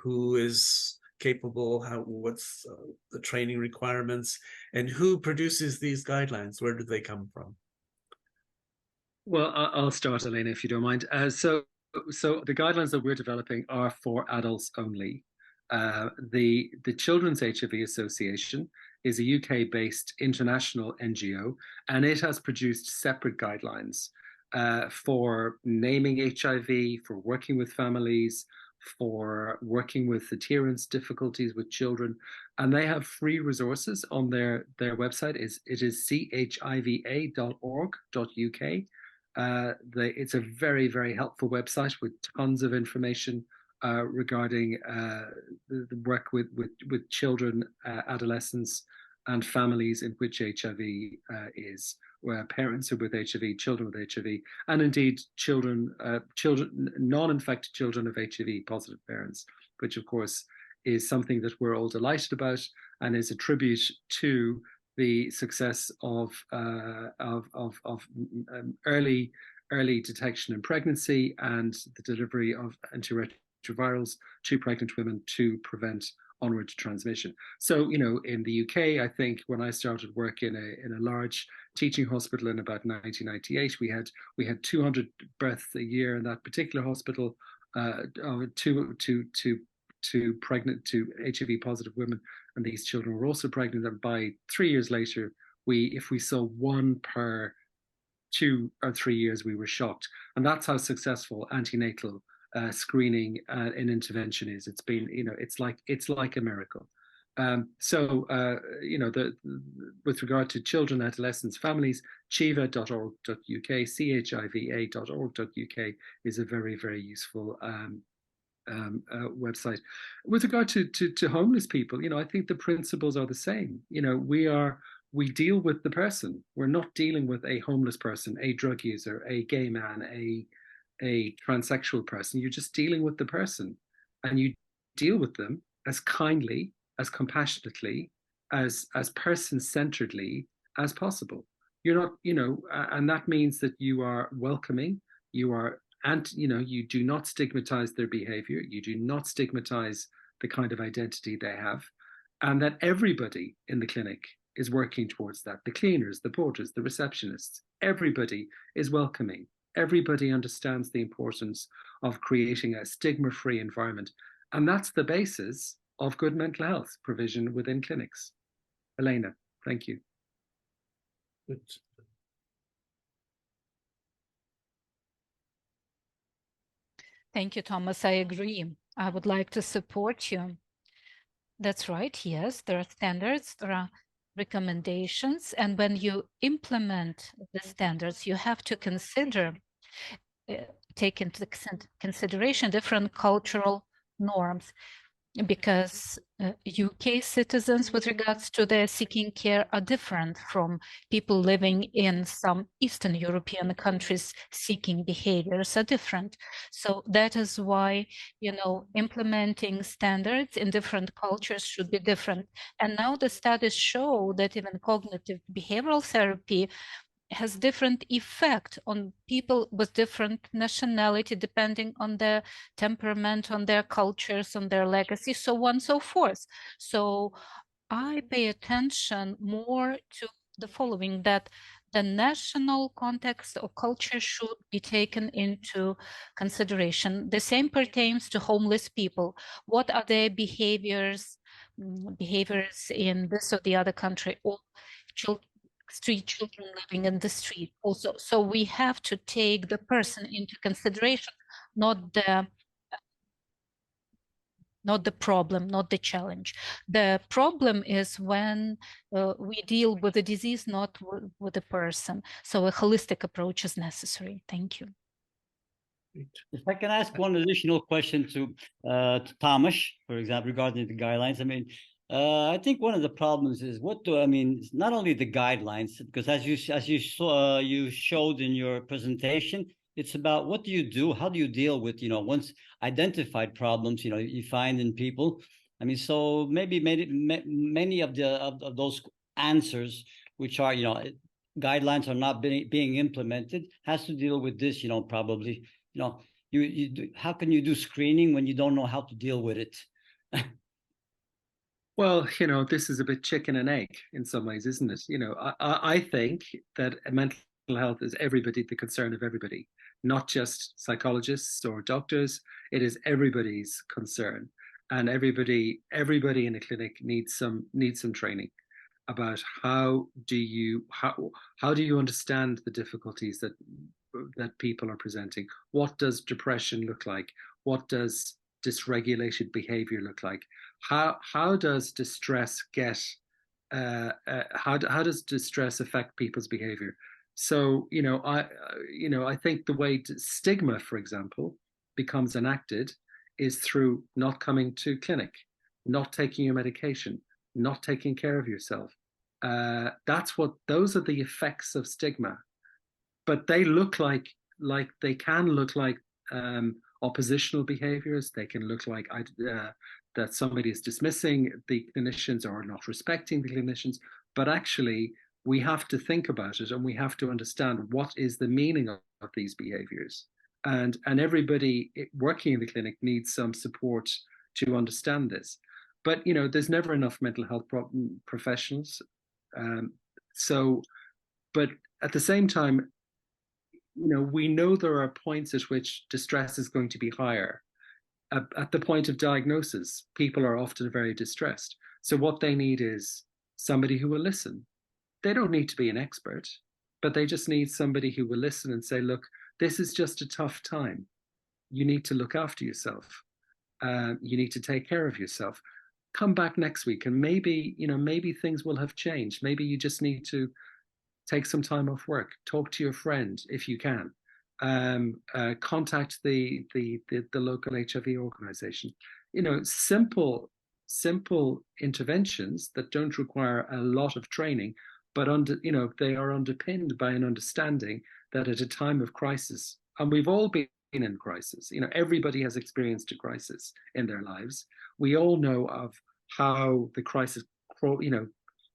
Who is capable? What's the training requirements? And who produces these guidelines? Where do they come from? Well, I'll start, Elena, if you don't mind. So the guidelines that we're developing are for adults only. The Children's HIV Association is a UK-based international NGO, and it has produced separate guidelines for naming HIV, for working with families, for working with adherence difficulties with children, and they have free resources on their website. It is chiva.org.uk. It's a very, very helpful website with tons of information regarding the work with children, adolescents, and families in which HIV is, where parents are with HIV, children with HIV, and indeed children, non-infected children of HIV positive parents, which of course is something that we're all delighted about and is a tribute to the success of early detection in pregnancy and the delivery of antiretrovirals to pregnant women to prevent onward transmission. So, in the UK, I think when I started work in a large teaching hospital in about 1998, we had 200 births a year in that particular hospital, to HIV positive women, and these children were also pregnant. And by 3 years later, if we saw one per 2 or 3 years, we were shocked. And that's how successful antenatal screening and intervention is. It's been, it's like a miracle. With regard to children, adolescents, families, chiva.org.uk, chiva.org.uk is a very, very useful website. With regard to homeless people, I think the principles are the same. We deal with the person. We're not dealing with a homeless person, a drug user, a gay man, a transsexual person. You're just dealing with the person, and you deal with them as kindly, as compassionately, as person-centeredly as possible. You're not, and that means that you are welcoming, you do not stigmatize their behavior, you do not stigmatize the kind of identity they have, and that everybody in the clinic is working towards that. The cleaners, the porters, the receptionists, everybody is welcoming. Everybody understands the importance of creating a stigma-free environment. And that's the basis of good mental health provision within clinics. Elena, thank you. Good. Thank you, Thomas. I agree. I would like to support you. That's right. Yes, there are standards, there are recommendations, and when you implement the standards, you have to take into consideration different cultural norms, because UK citizens with regards to their seeking care are different from people living in some Eastern European countries. Seeking behaviors are different. So that is why, implementing standards in different cultures should be different. And now the studies show that even cognitive behavioral therapy has different effect on people with different nationality, depending on their temperament, on their cultures, on their legacy, so on and so forth. So I pay attention more to the following, that the national context or culture should be taken into consideration. The same pertains to homeless people. What are their behaviors in this or the other country, or street children living in the street also. So we have to take the person into consideration, not the problem, not the challenge. The problem is when we deal with the disease, not with the person. So a holistic approach is necessary. Thank you. If I can ask one additional question to Thomas, for example, regarding the guidelines. I think one of the problems is not only the guidelines, because as you saw, you showed in your presentation, it's about what do you do, how do you deal with once identified problems you find in people. So maybe many of those answers, which are guidelines are not being implemented, has to deal with this. Probably how can you do screening when you don't know how to deal with it? Well, this is a bit chicken and egg in some ways, isn't it? I think that mental health is the concern of everybody, not just psychologists or doctors. It is everybody's concern, and everybody in a clinic needs some training about how do you understand the difficulties that people are presenting. What does depression look like? What does dysregulated behavior look like? How does distress how does distress affect people's behavior? So I think the way stigma, for example, becomes enacted is through not coming to clinic, not taking your medication, not taking care of yourself. Those are the effects of stigma, but they can look like oppositional behaviors. They can look like that somebody is dismissing the clinicians or not respecting the clinicians. But actually, we have to think about it, and we have to understand what is the meaning of these behaviors. And everybody working in the clinic needs some support to understand this. But there's never enough mental health professionals. But at the same time, we know there are points at which distress is going to be higher. At the point of diagnosis, people are often very distressed. So what they need is somebody who will listen. They don't need to be an expert, but they just need somebody who will listen and say, look, this is just a tough time. You need to look after yourself. You need to take care of yourself. come back next week and maybe, maybe things will have changed. Maybe you just need to take some time off work, talk to your friend if you can, contact the local HIV organization. Simple interventions that don't require a lot of training, but they are underpinned by an understanding that at a time of crisis, and we've all been in crisis, everybody has experienced a crisis in their lives. We all know of how the crisis,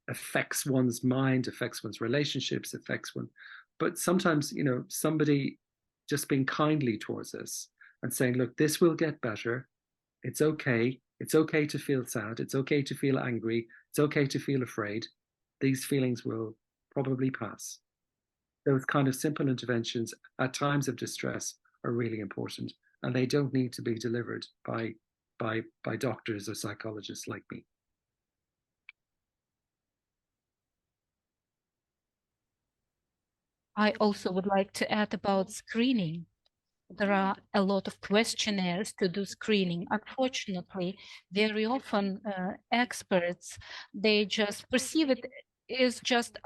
affects one's mind, affects one's relationships, but sometimes, somebody just being kindly towards us and saying, look, this will get better. It's okay. It's okay to feel sad. It's okay to feel angry. It's okay to feel afraid. These feelings will probably pass. Those kind of simple interventions at times of distress are really important, and they don't need to be delivered by doctors or psychologists like me. I also would like to add about screening. There are a lot of questionnaires to do screening. Unfortunately, very often experts, they just perceive it as just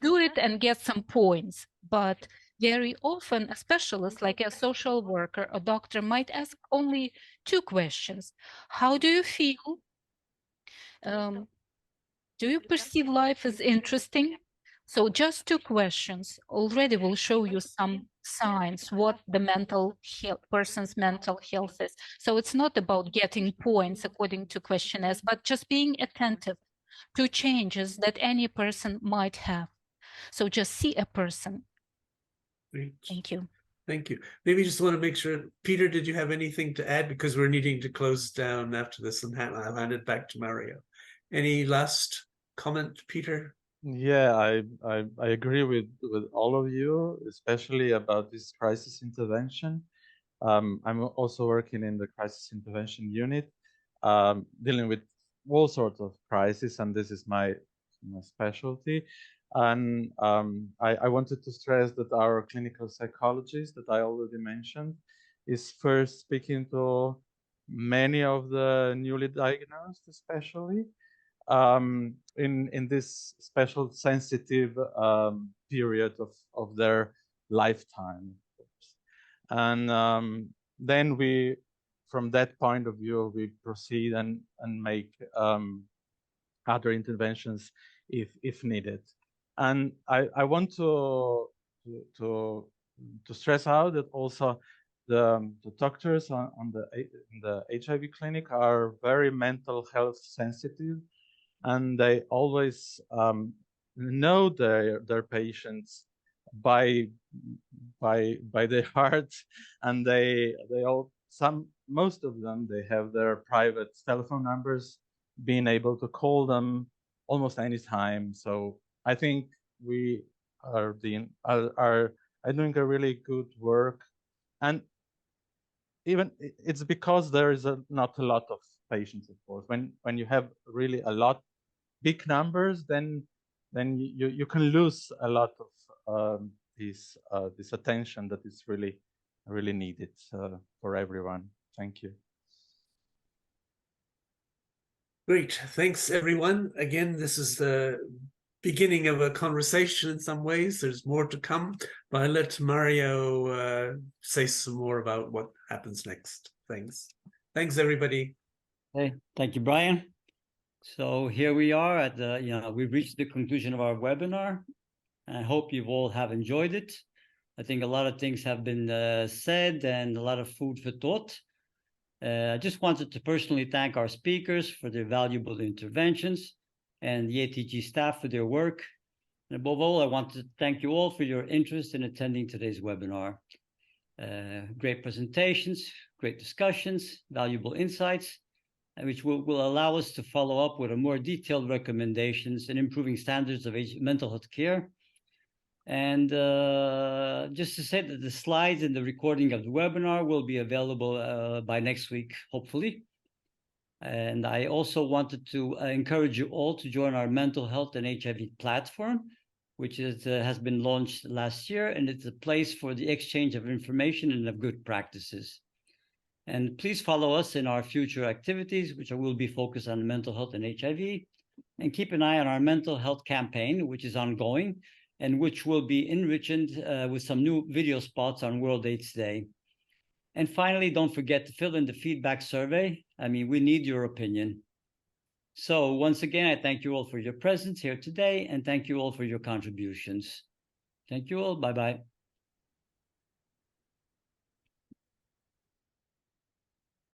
do it and get some points. But very often a specialist like a social worker or doctor might ask only 2 questions. How do you feel? Do you perceive life as interesting? So just 2 questions already will show you some signs what the person's mental health is. So it's not about getting points according to questionnaires, but just being attentive to changes that any person might have. So just see a person. Great. Thank you. Thank you. Maybe just want to make sure, Peter, did you have anything to add? Because we're needing to close down after this, and I'll hand it back to Mario. Any last comment, Peter? Yeah, I agree with all of you, especially about this crisis intervention. I'm also working in the crisis intervention unit, dealing with all sorts of crises, and this is my specialty. And I wanted to stress that our clinical psychologist that I already mentioned is first speaking to many of the newly diagnosed, especially in this special sensitive period of their lifetime. And then we, from that point of view, we proceed and make other interventions if needed. And I want to stress out that also the doctors in the HIV clinic are very mental health sensitive, and they always know their patients by their heart, and most of them, they have their private telephone numbers, being able to call them almost any time. So I think we are doing a really good work, and even it's because there is not a lot of patients, of course. When you have really a lot big numbers, then you can lose a lot of this attention that is really needed for everyone. Thank you. Great. Thanks, everyone. Again, this is the beginning of a conversation in some ways. There's more to come, but I'll let Mario say some more about what happens next. Thanks. Thanks, everybody. Hey, thank you, Bryan. So here we are at the, we've reached the conclusion of our webinar. I hope you all have enjoyed it. I think a lot of things have been said and a lot of food for thought. I just wanted to personally thank our speakers for their valuable interventions and the ATG staff for their work. And above all, I want to thank you all for your interest in attending today's webinar. Great presentations, great discussions, valuable insights, which will allow us to follow up with a more detailed recommendations in improving standards of mental health care. And just to say that the slides and the recording of the webinar will be available by next week, hopefully. And I also wanted to encourage you all to join our mental health and HIV platform, which has been launched last year, and it's a place for the exchange of information and of good practices. And please follow us in our future activities, which will be focused on mental health and HIV. And keep an eye on our mental health campaign, which is ongoing, and which will be enriched with some new video spots on World AIDS Day. And finally, don't forget to fill in the feedback survey. I mean, we need your opinion. So once again, I thank you all for your presence here today, and thank you all for your contributions. Thank you all. Bye-bye.